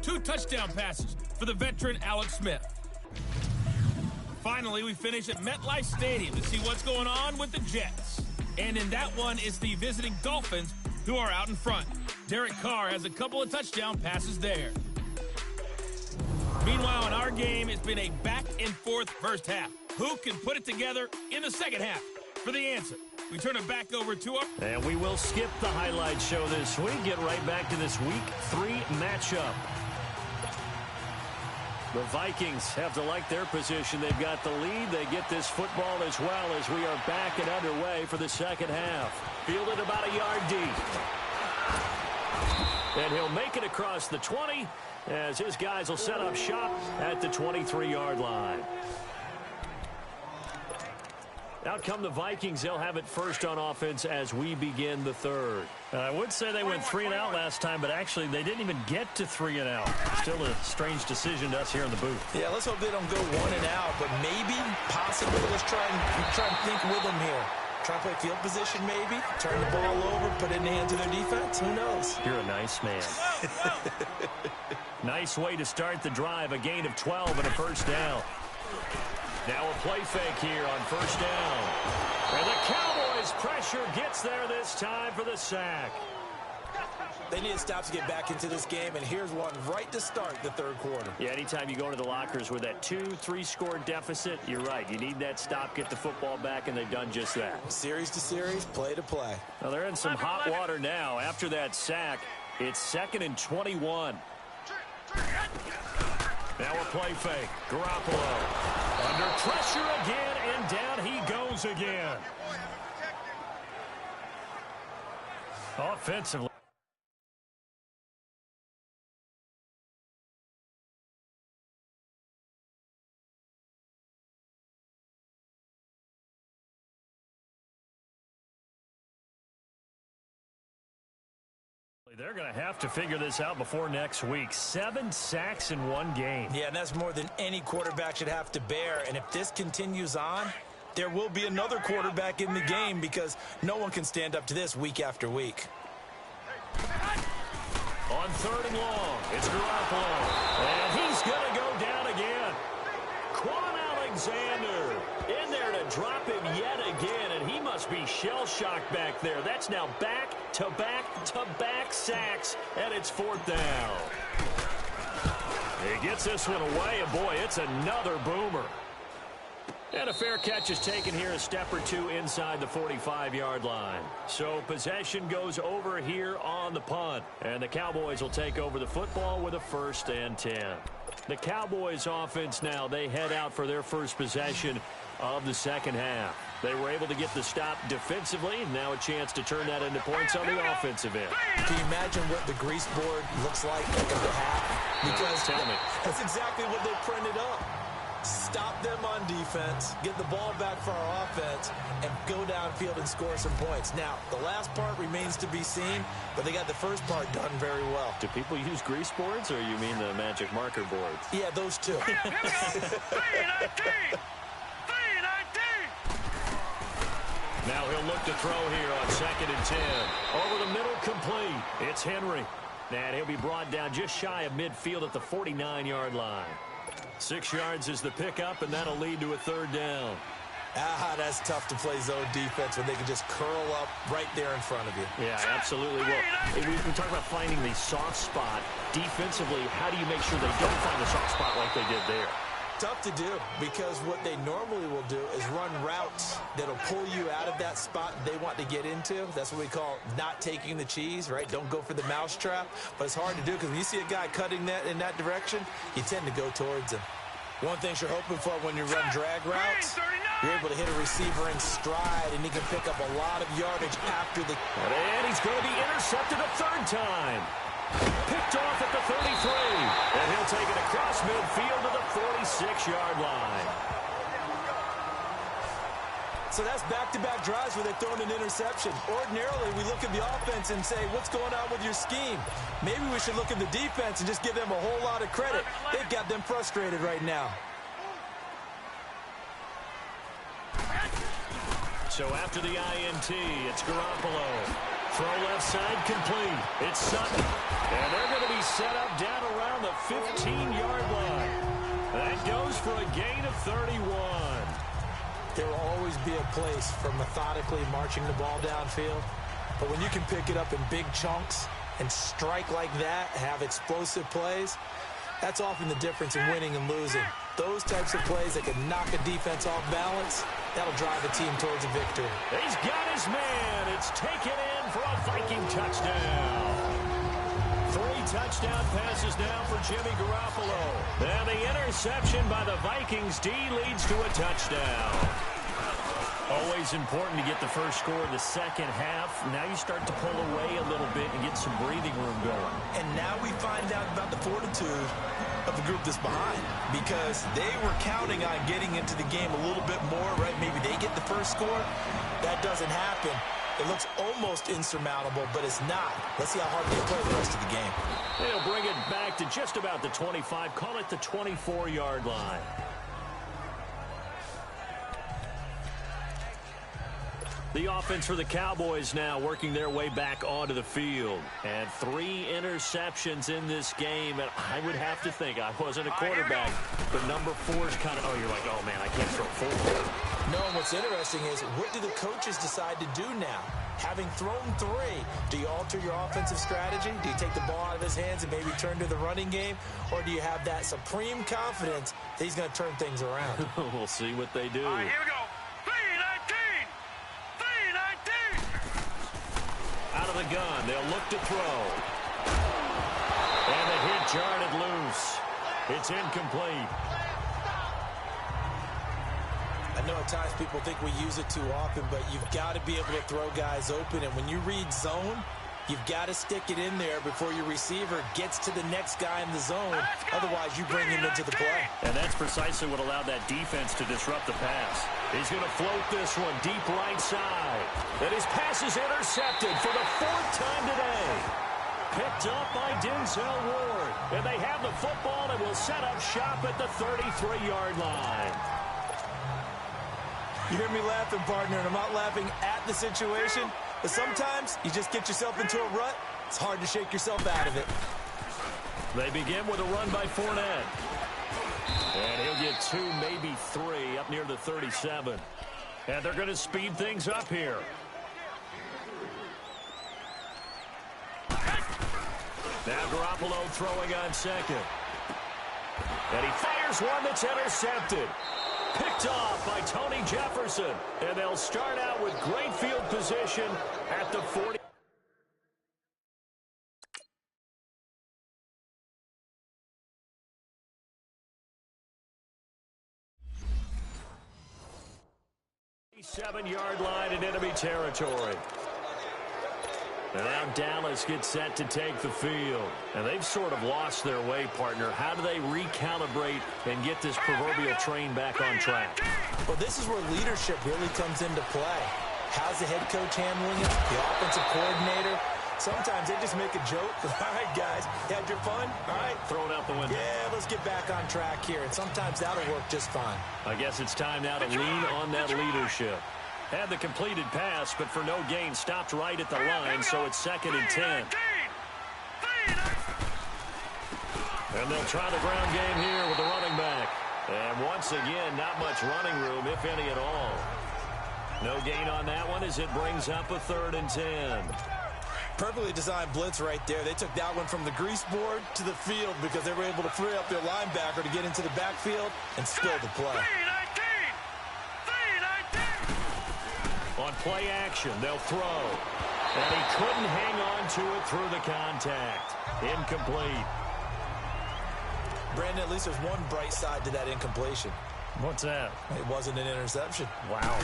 2 touchdown passes for the veteran Alex Smith. Finally, we finish at MetLife Stadium to see what's going on with the Jets. And in that one, it's the visiting Dolphins who are out in front. Derek Carr has a couple of touchdown passes there. Meanwhile, in our game, it's been a back-and-forth first half. Who can put it together in the second half? For the answer, we turn it back over to our... And we will skip the highlight show this week. Get right back to this Week 3 matchup. The Vikings have to like their position. They've got the lead. They get this football as well as we are back and underway for the second half. Fielded about a yard deep. And he'll make it across the 20 as his guys will set up shop at the 23-yard line. Out come the Vikings. They'll have it first on offense as we begin the third. I would say they went 3 and out last time, but actually they didn't even get to 3 and out. Still a strange decision to us here in the booth. Yeah, let's hope they don't go 1 and out, but maybe, possibly, let's try and think with them here. Try and play field position maybe, turn the ball over, put it in the hands of their defense. Who knows? You're a nice man. Nice way to start the drive. A gain of 12 and a first down. Now a play fake here on first down. And the Cowboys' pressure gets there this time for the sack. They need to stop to get back into this game, and here's one right to start the third quarter. Yeah, anytime you go to the lockers with that 2-3 score deficit, you're right. You need that stop, get the football back, and they've done just that. Series to series, play to play. Well, they're in some hot water now. After that sack, it's 2nd and 21. Now a play fake. Garoppolo under pressure again, and down he goes again. Offensively. They're going to have to figure this out before next week. 7 sacks in one game. Yeah, and that's more than any quarterback should have to bear. And if this continues on, there will be another quarterback in the game because no one can stand up to this week after week. On 3rd and long, it's Garoppolo. And he's going to go down again. Quan Alexander in there to drop him yet again, and he must be shell-shocked back there. That's now back-to-back-to-back sacks, and it's 4th down. He gets this one away, and boy, it's another boomer. And a fair catch is taken here, a step or two inside the 45-yard line. So possession goes over here on the punt, and the Cowboys will take over the football with a 1st and 10. The Cowboys offense now, they head out for their first possession of the second half. They were able to get the stop defensively. Now a chance to turn that into points on the offensive end. Can you imagine what the grease board looks like at the half? Because tell me. That's exactly what they printed up. Stop them on defense, get the ball back for our offense, and go downfield and score some points. Now, the last part remains to be seen, but they got the first part done very well. Do people use grease boards, or you mean the magic marker boards? Yeah, those two. Now he'll look to throw here on 2nd and 10. Over the middle, complete. It's Henry. And he'll be brought down just shy of midfield at the 49-yard line. 6 yards is the pickup, and that'll lead to a 3rd down. That's tough to play zone defense when they can just curl up right there in front of you. Yeah, absolutely. Well, we talk about finding the soft spot. Defensively, how do you make sure they don't find the soft spot like they did there? Tough to do, because what they normally will do is run routes that'll pull you out of that spot they want to get into. That's what we call not taking the cheese, right? Don't go for the mousetrap. But it's hard to do because when you see a guy cutting that in that direction, you tend to go towards him. One thing you're hoping for when you run drag routes, you're able to hit a receiver in stride, and he can pick up a lot of yardage after the... And he's going to be intercepted a 3rd time. Picked off at the 33, and he'll take it across midfield to the 46-yard line. So that's back-to-back drives where they're throwing an interception. Ordinarily, we look at the offense and say, what's going on with your scheme? Maybe we should look at the defense and just give them a whole lot of credit. They've got them frustrated right now. So after the INT, it's Garoppolo. Throw left side complete. It's Sutton. And they're going to be set up down around the 15-yard line. That goes for a gain of 31. There will always be a place for methodically marching the ball downfield. But when you can pick it up in big chunks and strike like that, have explosive plays, that's often the difference in winning and losing. Those types of plays that can knock a defense off balance, that'll drive a team towards a victory. He's got his man. It's taken in for a Viking touchdown. 3 touchdown passes now for Jimmy Garoppolo. And the interception by the Vikings D leads to a touchdown. Always important to get the first score of the second half. Now you start to pull away a little bit and get some breathing room going. And now we find out about the fortitude of the group that's behind, because they were counting on getting into the game a little bit more, right? Maybe they get the first score. That doesn't happen. It looks almost insurmountable, but it's not. Let's see how hard they play the rest of the game. They'll bring it back to just about the 25. Call it the 24-yard line. The offense for the Cowboys now working their way back onto the field. And 3 interceptions in this game. And I would have to think, I wasn't a quarterback, but number 4 is kind of, you're like, oh, man, I can't throw 4. No, and what's interesting is, what do the coaches decide to do now? Having thrown 3, do you alter your offensive strategy? Do you take the ball out of his hands and maybe turn to the running game? Or do you have that supreme confidence that he's going to turn things around? We'll see what they do. All right, here we go. 3-19. 3-19. Out of the gun, they'll look to throw. And the hit jarred loose. It's incomplete. I know at times people think we use it too often, but you've got to be able to throw guys open. And when you read zone, you've got to stick it in there before your receiver gets to the next guy in the zone. Otherwise, you bring him into the play. And that's precisely what allowed that defense to disrupt the pass. He's going to float this one deep right side. And his pass is intercepted for the 4th time today. Picked up by Denzel Ward. And they have the football and will set up shop at the 33-yard line. You hear me laughing, partner, and I'm not laughing at the situation, but sometimes you just get yourself into a rut. It's hard to shake yourself out of it. They begin with a run by Fournette. And he'll get 2, maybe 3, up near the 37. And they're going to speed things up here. Now Garoppolo throwing on 2nd. And he fires one that's intercepted. Picked off by Tony Jefferson. And they'll start out with great field position at the 40. 7-yard line in enemy territory. And now Dallas gets set to take the field. And they've sort of lost their way, partner. How do they recalibrate and get this proverbial train back on track? Well, this is where leadership really comes into play. How's the head coach handling it? The offensive coordinator? Sometimes they just make a joke. All right, guys, you had your fun? All right. Throw it out the window. Yeah, let's get back on track here. And sometimes that'll work just fine. I guess it's time now to lean on that leadership. Had the completed pass, but for no gain, stopped right at the line, so it's 2nd and 10. And they'll try the ground game here with the running back. And once again, not much running room, if any at all. No gain on that one as it brings up a 3rd and 10. Perfectly designed blitz right there. They took that one from the grease board to the field because they were able to free up their linebacker to get into the backfield and spill the play. On play action, they'll throw. And he couldn't hang on to it through the contact. Incomplete. Brandon, at least there's one bright side to that incompletion. What's that? It wasn't an interception. Wow.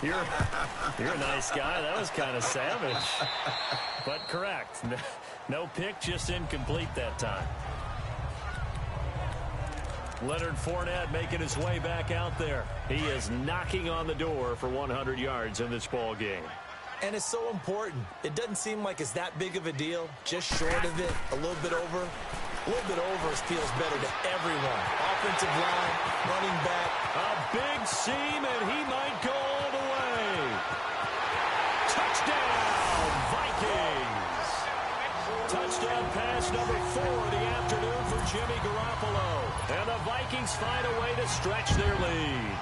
You're a nice guy. That was kind of savage. But correct. No pick, just incomplete that time. Leonard Fournette making his way back out there. He is knocking on the door for 100 yards in this ball game. And it's so important. It doesn't seem like it's that big of a deal. Just short of it, a little bit over. A little bit over feels better to everyone. Offensive line, running back. A big seam, and he might go all the way. Touchdown, Vikings. Touchdown pass number 4 of the afternoon for Jimmy Garoppolo. And the Vikings find a way to stretch their lead.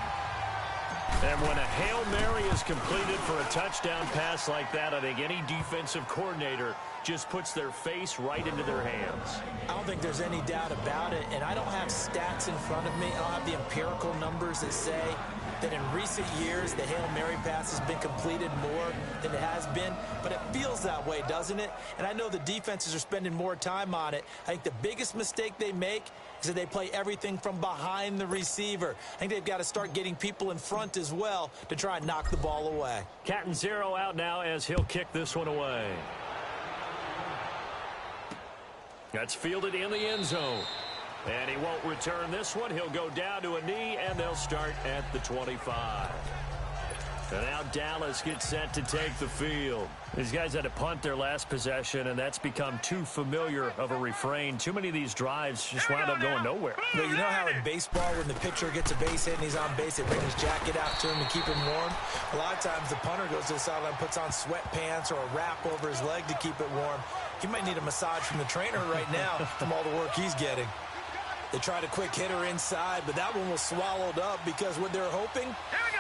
And when a Hail Mary is completed for a touchdown pass like that, I think any defensive coordinator just puts their face right into their hands. I don't think there's any doubt about it, and I don't have stats in front of me. I don't have the empirical numbers that say that in recent years the Hail Mary pass has been completed more than it has been, but it feels that way, doesn't it? And I know the defenses are spending more time on it. I think the biggest mistake they make is that they play everything from behind the receiver. I think they've got to start getting people in front as well to try and knock the ball away. Cat and 0 out now as he'll kick this one away. That's fielded in the end zone. And he won't return this one. He'll go down to a knee, and they'll start at the 25. And now Dallas gets set to take the field. These guys had to punt their last possession, and that's become too familiar of a refrain. Too many of these drives just wound up going nowhere. But you know how in baseball, when the pitcher gets a base hit and he's on base, they bring his jacket out to him to keep him warm? A lot of times the punter goes to the sideline, puts on sweatpants or a wrap over his leg to keep it warm. He might need a massage from the trainer right now from all the work he's getting. They tried a quick hitter inside, but that one was swallowed up because what they're hoping,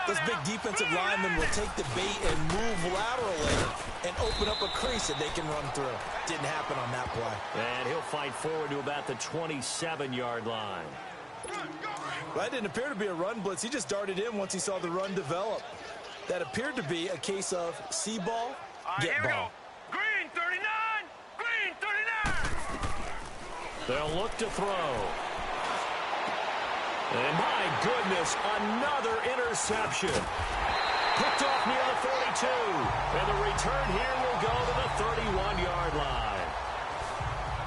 those big defensive linemen will take the bait and move laterally and open up a crease that they can run through. Didn't happen on that play. And he'll fight forward to about the 27-yard line. Well, that didn't appear to be a run blitz. He just darted in once he saw the run develop. That appeared to be a case of see ball, get ball. Green 39! Green 39! They'll look to throw. And my goodness, another interception. Picked off near the 42. And the return here will go to the 31-yard line.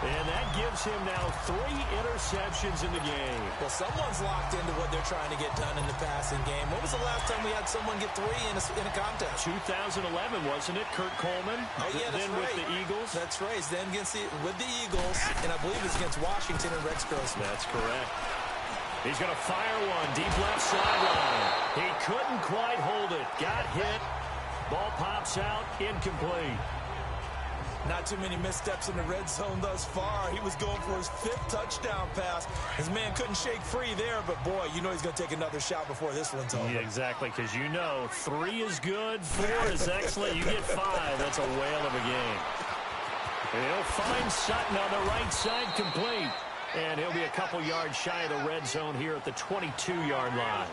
And that gives him now 3 interceptions in the game. Well, someone's locked into what they're trying to get done in the passing game. When was the last time we had someone get 3 in a contest? 2011, wasn't it? Kurt Coleman. Oh, yeah, that's then right. with the Eagles. That's right. Then with the Eagles, and I believe it's against Washington and Rex Grossman. That's correct. He's going to fire one deep left sideline. He couldn't quite hold it. Got hit. Ball pops out. Incomplete. Not too many missteps in the red zone thus far. He was going for his 5th touchdown pass. His man couldn't shake free there, but boy, you know he's going to take another shot before this one's over. Yeah, exactly, because you know 3 is good, 4 is excellent. You get 5. That's a whale of a game. And he'll find Sutton on the right side complete. And he'll be a couple yards shy of the red zone here at the 22-yard line.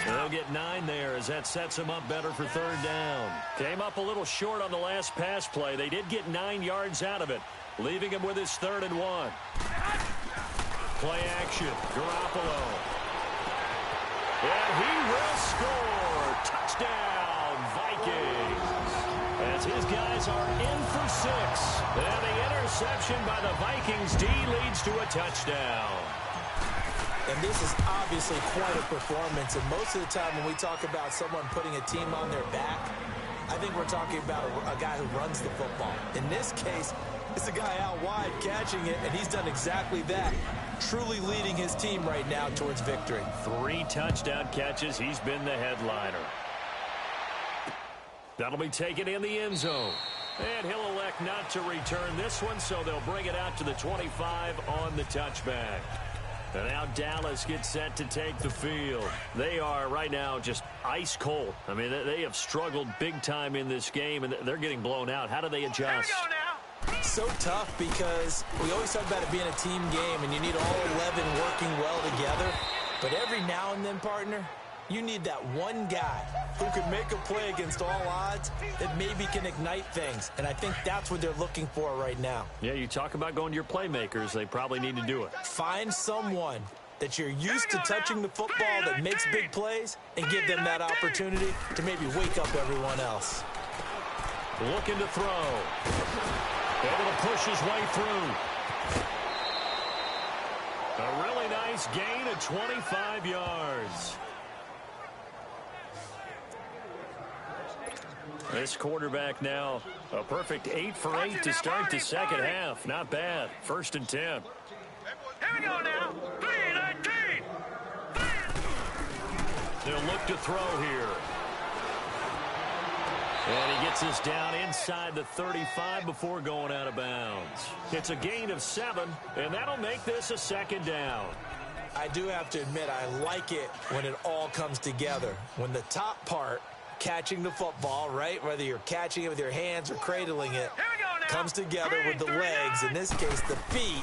And they'll get 9 there as that sets him up better for 3rd down. Came up a little short on the last pass play. They did get 9 yards out of it, leaving him with his 3rd and 1. Play action. Garoppolo. And he will score. Touchdown, Vikings. As his guys are in for 6. And the interception by the Vikings D leads to a touchdown. And this is obviously quite a performance. And most of the time when we talk about someone putting a team on their back, I think we're talking about a guy who runs the football. In this case, it's a guy out wide catching it, and he's done exactly that. Truly leading his team right now towards victory. 3 touchdown catches. He's been the headliner. That'll be taken in the end zone. And he'll elect not to return this one, so they'll bring it out to the 25 on the touchback. And now Dallas gets set to take the field. They are right now just ice cold. I mean, they have struggled big time in this game, and they're getting blown out. How do they adjust? So tough because we always talk about it being a team game, and you need all 11 working well together. But every now and then, partner, you need that one guy who can make a play against all odds that maybe can ignite things. And I think that's what they're looking for right now. Yeah, you talk about going to your playmakers. They probably need to do it. Find someone that you're used to touching the football that makes big plays and give them that opportunity to maybe wake up everyone else. Looking to throw. Able to push his way through. A really nice gain of 25 yards. This quarterback now a perfect 8 for 8 to start the second half. Not bad. 1st and 10. Here we go now. 3-19. They'll look to throw here. And he gets us down inside the 35 before going out of bounds. It's a gain of 7, and that'll make this a 2nd down. I do have to admit, I like it when it all comes together. When the top part, catching the football, right, whether you're catching it with your hands or cradling it, comes together with the legs, in this case the feet,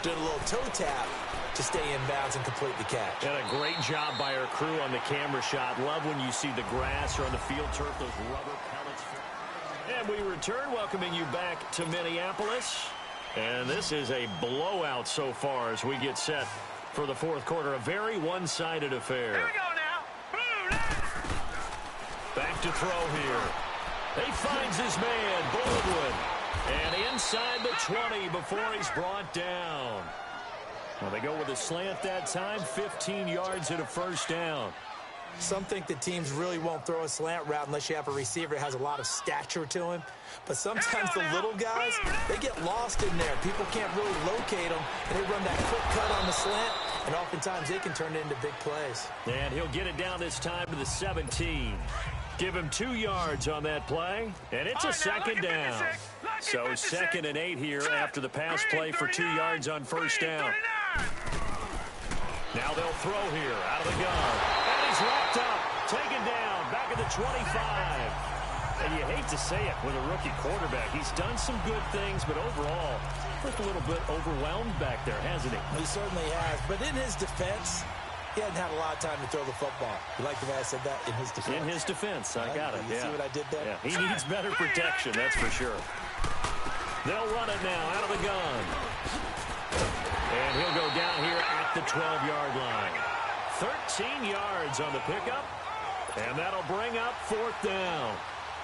doing a little toe tap to stay in bounds and complete the catch. And a great job by our crew on the camera shot. Love when you see the grass or on the field turf, those rubber pellets. And we return, welcoming you back to Minneapolis. And this is a blowout so far as we get set for the 4th quarter. A very one-sided affair. Here we go now. Back to throw here. He finds his man, Baldwin. And inside the 20 before he's brought down. Well, they go with a slant that time, 15 yards and a 1st down. Some think the teams really won't throw a slant route unless you have a receiver that has a lot of stature to him. But sometimes the little guys, they get lost in there. People can't really locate them, and they run that quick cut on the slant, and oftentimes they can turn it into big plays. And he'll get it down this time to the 17. Give him 2 yards on that play, and it's a 2nd down. So 2nd and 8 here after the pass play for 2 yards on 1st down. Now they'll throw here out of the gun. And he's wrapped up, taken down, back at the 25. And you hate to say it with a rookie quarterback. He's done some good things, but overall, looked a little bit overwhelmed back there, hasn't he? He certainly has. But in his defense, he hadn't had a lot of time to throw the football. You like the way I said that? In his defense. In his defense, I got it. You see what I did there? Yeah, he needs better protection, that's for sure. They'll run it now out of the gun. And he'll go down here at the 12-yard line. 13 yards on the pickup, and that'll bring up 4th down.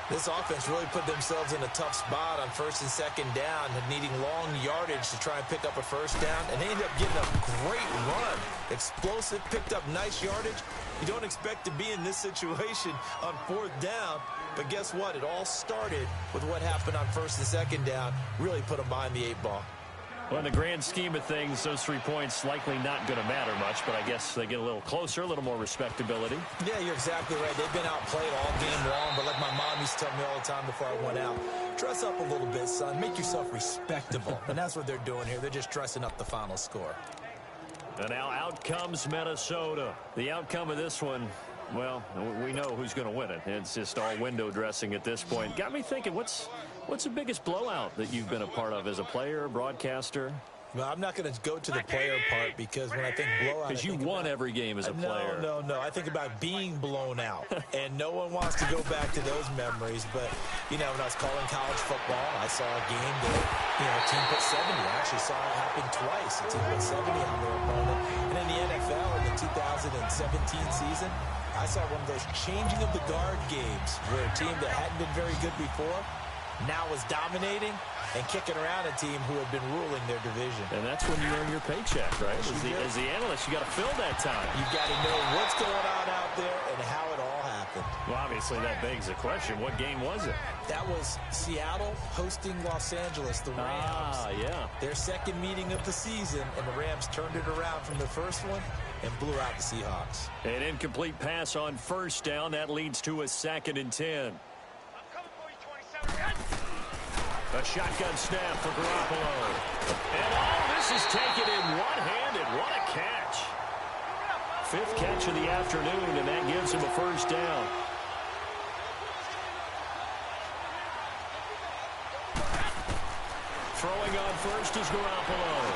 This offense really put themselves in a tough spot on 1st and 2nd down, needing long yardage to try and pick up a 1st down, and they ended up getting a great run. Explosive, picked up nice yardage. You don't expect to be in this situation on 4th down, but guess what? It all started with what happened on 1st and 2nd down, really put them behind the 8 ball. Well, in the grand scheme of things, those 3 points likely not going to matter much, but I guess they get a little closer, a little more respectability. Yeah, you're exactly right. They've been outplayed all game long, but like my mom used to tell me all the time before I went out, dress up a little bit, son. Make yourself respectable. And that's what they're doing here. They're just dressing up the final score. And now out comes Minnesota. The outcome of this one, well, we know who's going to win it. It's just all window dressing at this point. Got me thinking, what's the biggest blowout that you've been a part of as a player, broadcaster? Well, I'm not going to go to the player part because when I think blowout, because you won every game as a player. No. I think about being blown out, and no one wants to go back to those memories. But, when I was calling college football, I saw a game that, a team put 70. I actually saw it happen twice. A team put 70 on their opponent. And in the NFL, in the 2017 season, I saw one of those changing of the guard games where a team that hadn't been very good before now was dominating and kicking around a team who had been ruling their division. And that's when you earn your paycheck, right? As the analyst, you got to fill that time. You've got to know what's going on out there and how it all happened. Well, obviously, that begs the question, what game was it? That was Seattle hosting Los Angeles, the Rams. Yeah. Their second meeting of the season, and the Rams turned it around from the first one and blew out the Seahawks. An incomplete pass on first down. That leads to a 2nd and 10. A shotgun snap for Garoppolo. And this is taken in one-handed. What a catch. 5th catch of the afternoon, and that gives him a first down. Throwing on first is Garoppolo.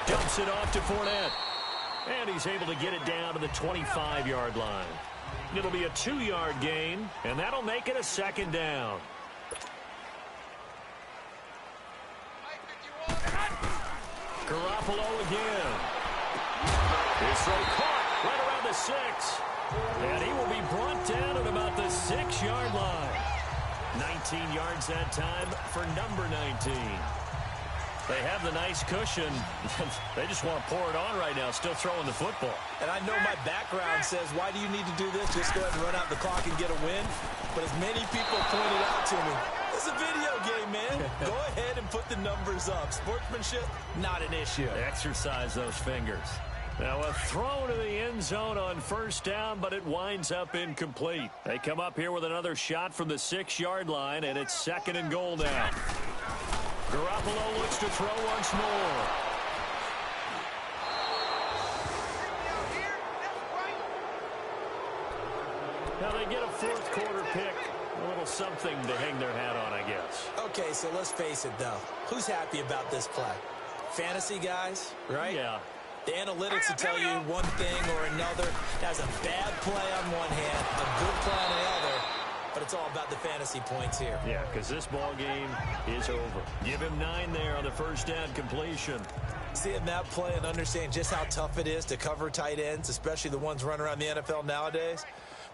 Dumps it off to Fournette. And he's able to get it down to the 25-yard line. It'll be a 2-yard gain, and that'll make it a 2nd down. Garoppolo again. His throw caught right around the 6. And he will be brought down at about the 6-yard line. 19 yards that time for number 19. They have the nice cushion. They just want to pour it on right now, still throwing the football. And I know my background says, why do you need to do this? Just go ahead and run out the clock and get a win. But as many people pointed out to me, it's a video game, man. Go ahead and put the numbers up. Sportsmanship, not an issue. Exercise those fingers. Now a throw to the end zone on first down, but it winds up incomplete. They come up here with another shot from the 6-yard line, and it's 2nd and goal now. Garoppolo looks to throw once more. Now they get a 4th quarter pick. A little something to hang their hat on, I guess. Okay, so let's face it, though. Who's happy about this play? Fantasy guys, right? Yeah. The analytics will tell you one thing or another. That's a bad play on one hand, a good play on the other, but it's all about the fantasy points here. Yeah, because this ball game is over. Give him 9 there on the first down completion. Seeing that play and understanding just how tough it is to cover tight ends, especially the ones running around the NFL nowadays,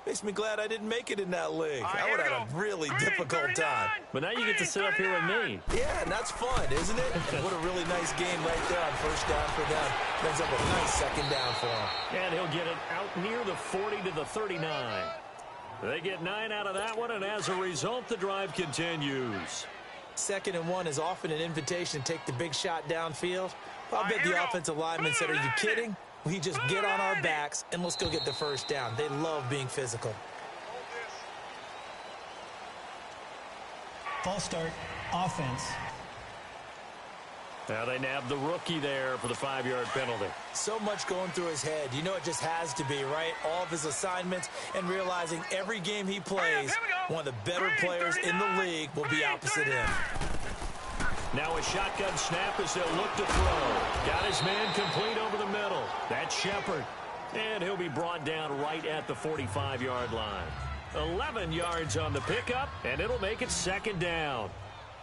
makes me glad I didn't make it in that league. I would have had a really difficult time. But now you get to sit up here with me. Yeah, and that's fun, isn't it? What a really nice game right there on first down for them. Brings up a nice 2nd down for him. And he'll get it out near the 40 to the 39. They get 9 out of that one, and as a result, the drive continues. 2nd and 1 is often an invitation to take the big shot downfield. I bet the offensive lineman said, are you kidding? We just get on our backs, and let's go get the first down. They love being physical. False start, offense. Now they nab the rookie there for the 5-yard penalty. So much going through his head. You know it just has to be, right? All of his assignments and realizing every game he plays, one of the better players in the league will be opposite him. Now a shotgun snap as they'll look to throw. Got his man complete over the middle. That's Shepard. And he'll be brought down right at the 45-yard line. 11 yards on the pickup, and it'll make it 2nd down.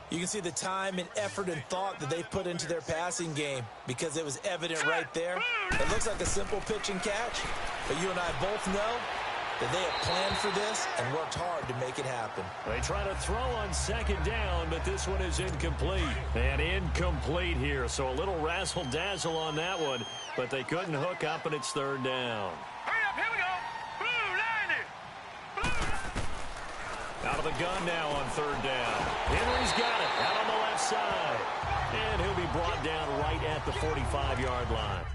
You can see the time and effort and thought that they've put into their passing game because it was evident right there. It looks like a simple pitch and catch, but you and I both know that they have planned for this and worked hard to make it happen. They try to throw on 2nd down, but this one is incomplete. And incomplete here, so a little razzle-dazzle on that one, but they couldn't hook up, and it's 3rd down. Hurry up, here we go. Blue, 90. Blue. Out of the gun now on 3rd down. Henry's got it out on the left side. And he'll be brought down right at the 45-yard line.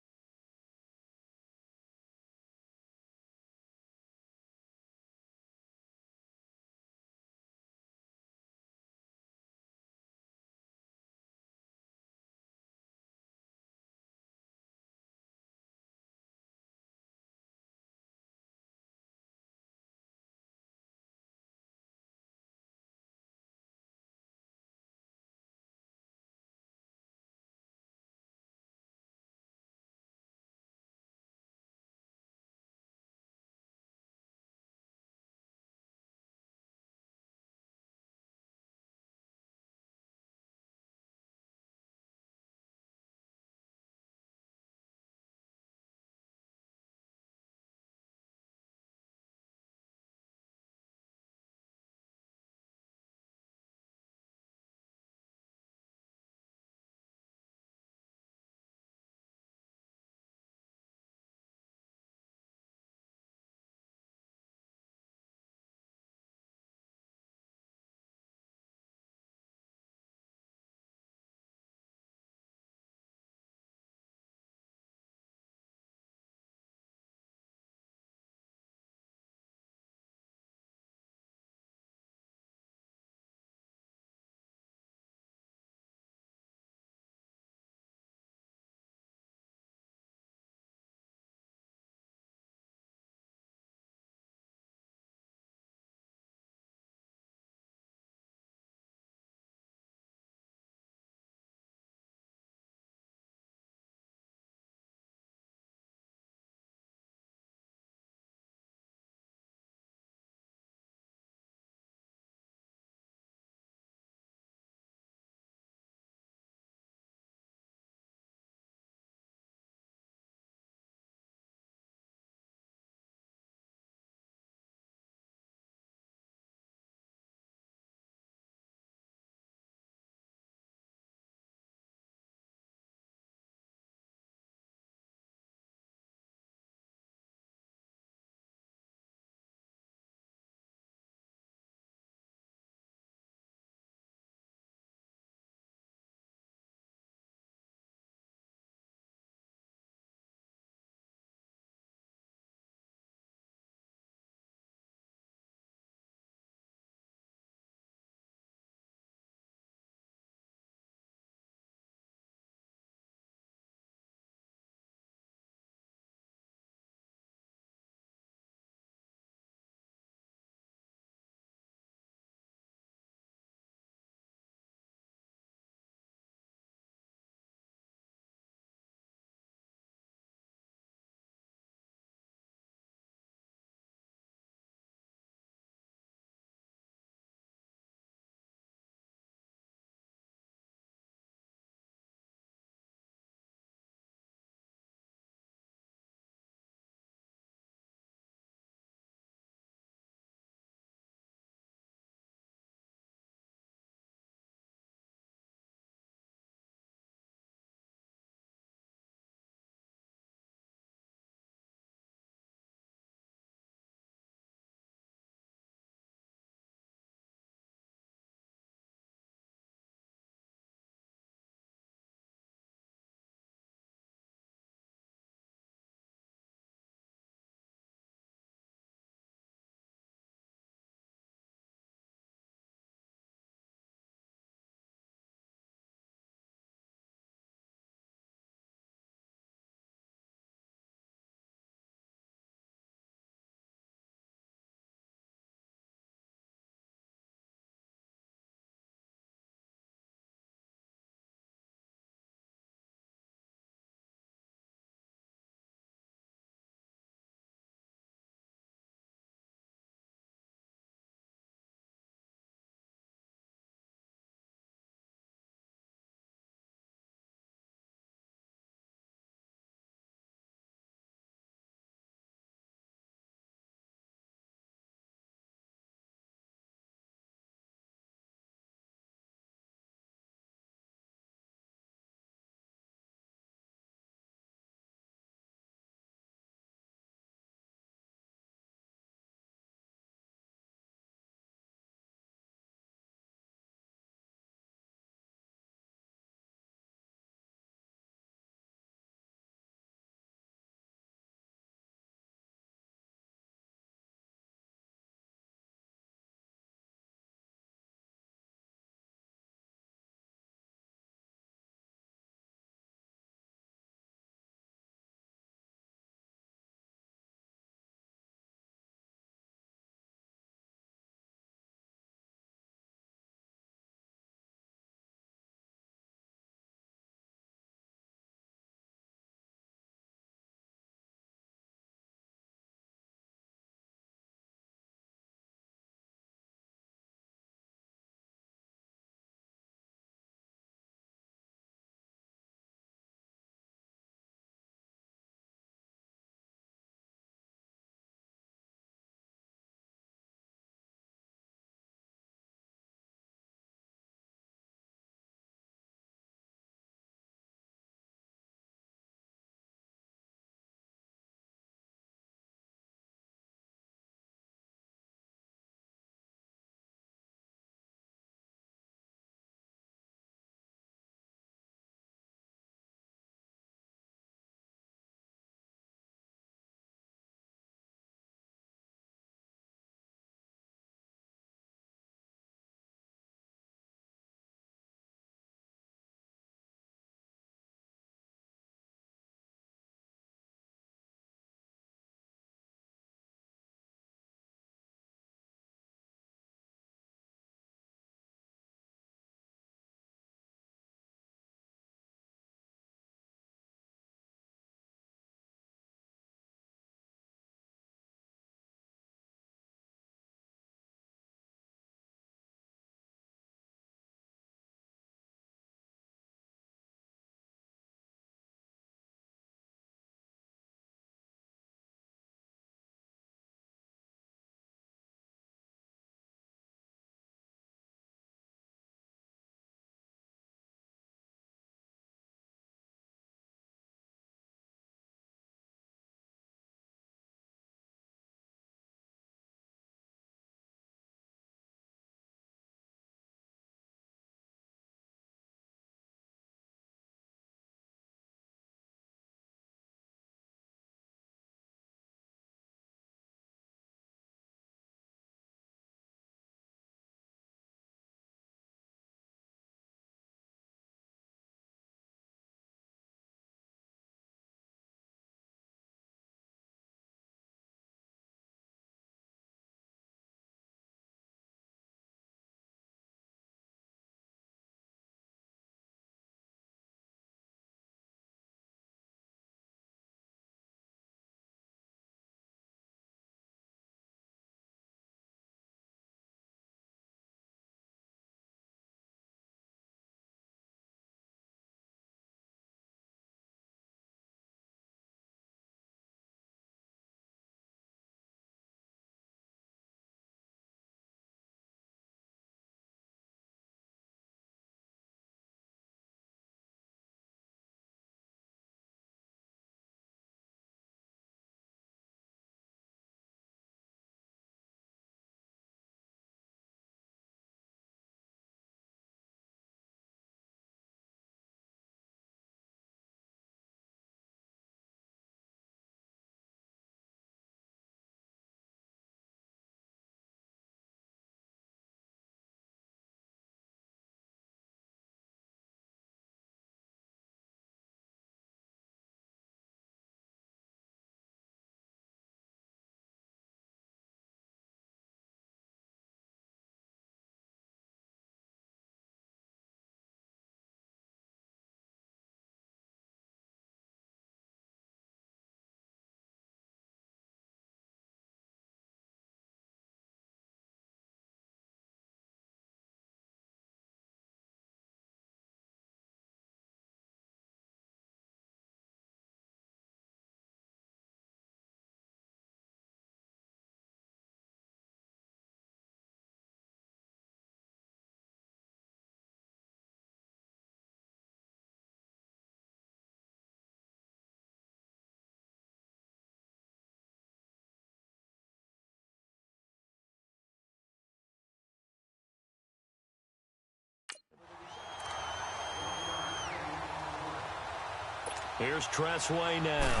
Here's Tressway now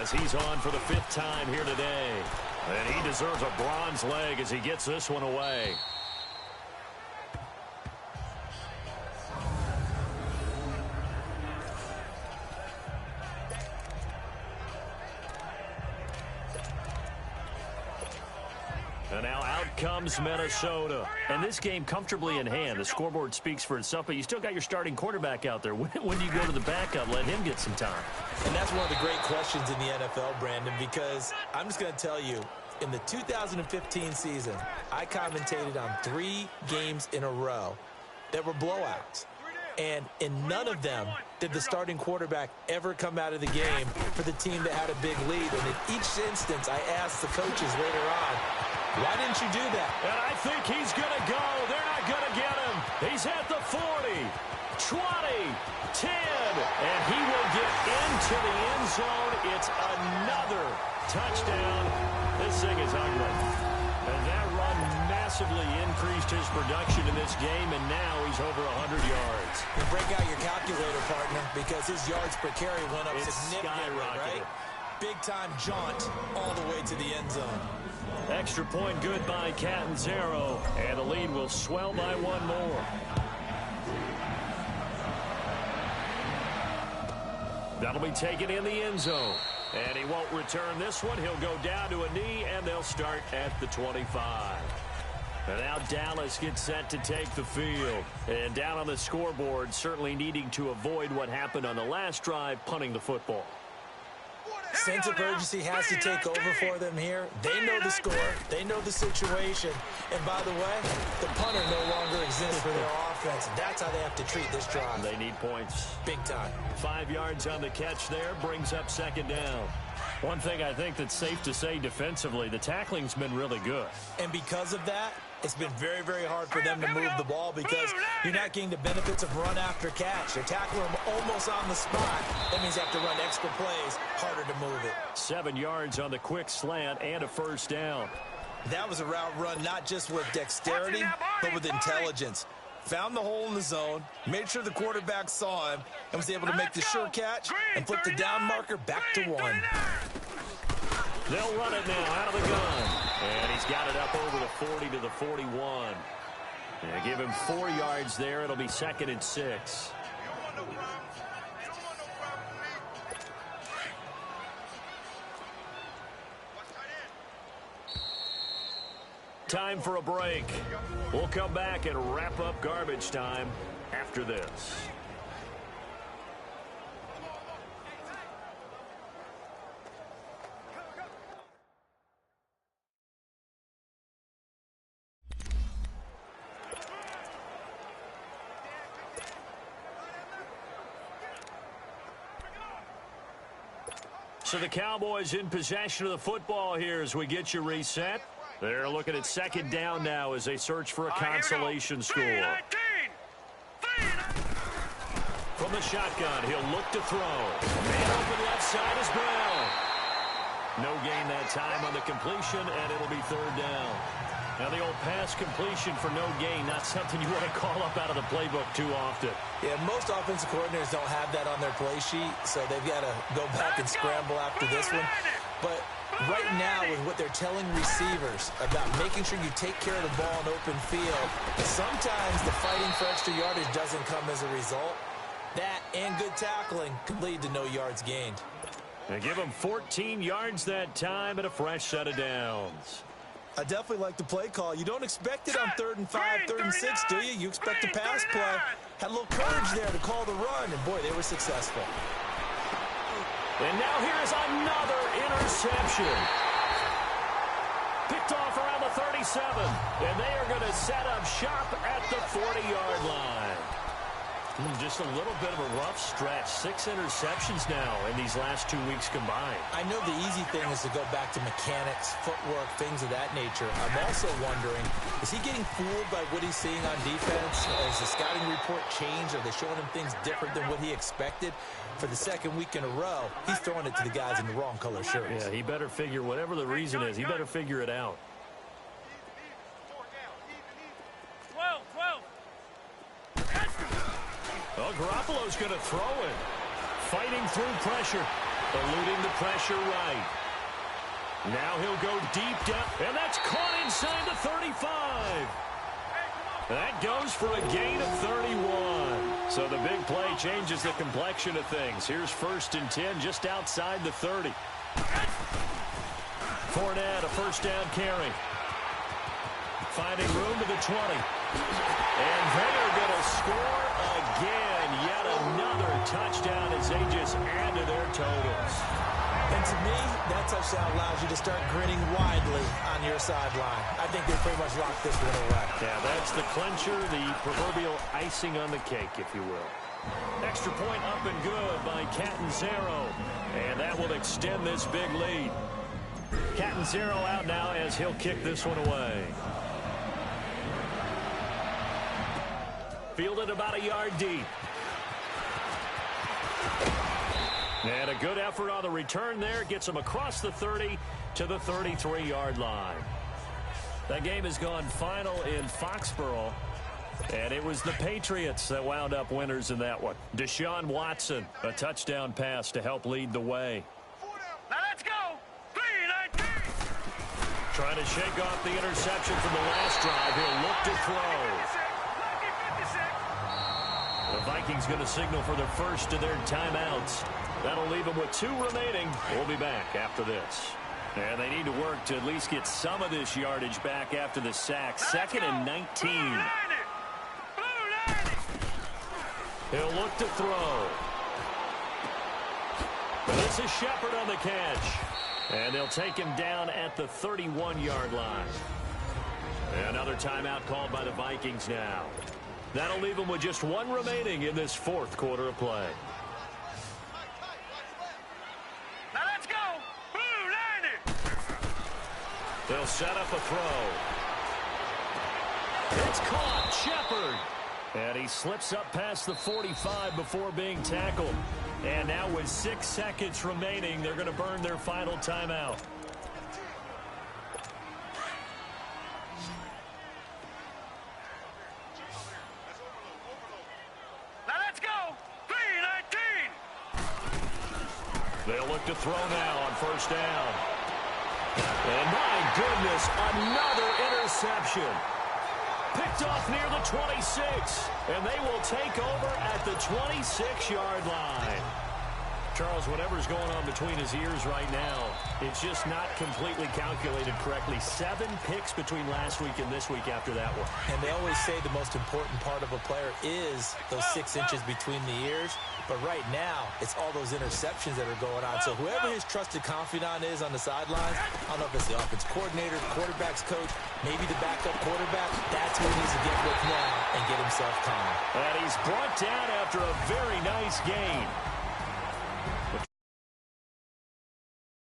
as he's on for the 5th time here today. And he deserves a bronze leg as he gets this one away. And now out comes Minnesota. And this game comfortably in hand. The scoreboard speaks for itself, but you still got your starting quarterback out there. When do you go to the backup? Let him get some time. And that's one of the great questions in the NFL, Brandon, because I'm just going to tell you, in the 2015 season, I commentated on 3 games in a row that were blowouts. And in none of them did the starting quarterback ever come out of the game for the team that had a big lead. And in each instance, I asked the coaches later on, why didn't you do that? And I think he's going to go. They're not going to get him. He's at the 40, 20, 10, and he will get into the end zone. It's another touchdown. This thing is ugly. And that run massively increased his production in this game, and now he's over 100 yards. You break out your calculator, partner, because his yards per carry went up significantly, right? Big-time jaunt all the way to the end zone. Extra point good by Catanzaro, and the lead will swell by 1 more. That'll be taken in the end zone. And he won't return this one. He'll go down to a knee, and they'll start at the 25. And now Dallas gets set to take the field. And down on the scoreboard, certainly needing to avoid what happened on the last drive, punting the football. Sense of urgency has to take over for them here. They know the score. They know the situation. And by the way, the punter no longer exists for their offense. That's how they have to treat this drive. They need points. Big time. 5 yards on the catch there brings up 2nd down. One thing I think that's safe to say defensively, the tackling's been really good. And because of that, it's been very, very hard for them to move the ball because you're not getting the benefits of run after catch. They're tackling them almost on the spot. That means you have to run extra plays, harder to move it. 7 yards on the quick slant and a 1st down. That was a route run not just with dexterity, but with intelligence. Found the hole in the zone, made sure the quarterback saw him, and was able to make the sure catch and flip the down marker back to 1. They'll run it now out of the gun. And he's got it up over the 40 to the 41. And give him 4 yards there. It'll be 2nd and 6. Time for a break. We'll come back and wrap up garbage time after this. So the Cowboys in possession of the football here as we get you reset. They're looking at 2nd down now as they search for a consolation score. From the shotgun, he'll look to throw. Man open left side is Brown. No gain that time on the completion, and it'll be 3rd down. Now the old pass completion for no gain, not something you want to call up out of the playbook too often. Yeah, most offensive coordinators don't have that on their play sheet, so they've got to go back and scramble after this one. But right now, with what they're telling receivers about making sure you take care of the ball in open field, sometimes the fighting for extra yardage doesn't come as a result. That and good tackling can lead to no yards gained. They give him 14 yards that time and a fresh set of downs. I definitely like the play call. You don't expect it on 3rd and 5, 3rd and 6, do you? You expect a pass play. Had a little courage there to call the run, and boy, they were successful. And now here's another interception. Picked off around the 37, and they are going to set up shop at the 40-yard line. Just a little bit of a rough stretch. 6 interceptions now in these last 2 weeks combined. I know the easy thing is to go back to mechanics, footwork, things of that nature. I'm also wondering, is he getting fooled by what he's seeing on defense? Has the scouting report changed? Are they showing him things different than what he expected? For the 2nd week in a row, he's throwing it to the guys in the wrong color shirts. Yeah, he better figure, whatever the reason is, he better figure it out. 12. Well, Garoppolo's going to throw it. fighting through pressure, eluding the pressure right. Now he'll go deep down, and that's caught inside the 35. That goes for a gain of 31. So the big play changes the complexion of things. Here's 1st and 10 just outside the 30. Fournette, a first down carry. Finding room to the 20. And they're going to score again. Yet another touchdown as they just add to their totals. And to me, that touchdown allows you to start grinning widely on your sideline. I think they pretty much locked this one away. Yeah, that's the clincher, the proverbial icing on the cake, if you will. Extra point up and good by Catanzaro. And that will extend this big lead. Catanzaro out now as he'll kick this one away. Fielded about a yard deep. And a good effort on the return there. Gets him across the 30 to the 33-yard line. That game has gone final in Foxborough. And it was the Patriots that wound up winners in that one. Deshaun Watson, a touchdown pass to help lead the way. Now let's go. 3-19. Trying to shake off the interception from the last drive. He'll look to throw. The Vikings going to signal for their first of their timeouts. That'll leave them with 2 remaining. We'll be back after this. And they need to work to at least get some of this yardage back after the sack. 2nd and 19. He'll look to throw. This is Shepard on the catch. And they'll take him down at the 31-yard line. Another timeout called by the Vikings now. That'll leave them with just 1 remaining in this 4th quarter of play. Now let's go. Blue 90. They'll set up a throw. It's caught. Shepard. And he slips up past the 45 before being tackled. And now with 6 seconds remaining, they're going to burn their final timeout. Now let's go. 3-19. They'll look to throw now on 1st down. And my goodness, another interception. Picked off near the 26. And they will take over at the 26-yard line. Charles, whatever's going on between his ears right now, it's just not completely calculated correctly. 7 picks between last week and this week after that one. And they always say the most important part of a player is those 6 inches between the ears. But right now, it's all those interceptions that are going on. So whoever his trusted confidant is on the sidelines, I don't know if it's the offense coordinator, the quarterback's coach, maybe the backup quarterback, that's who he needs to get with now and get himself calm. And he's brought down after a very nice gain.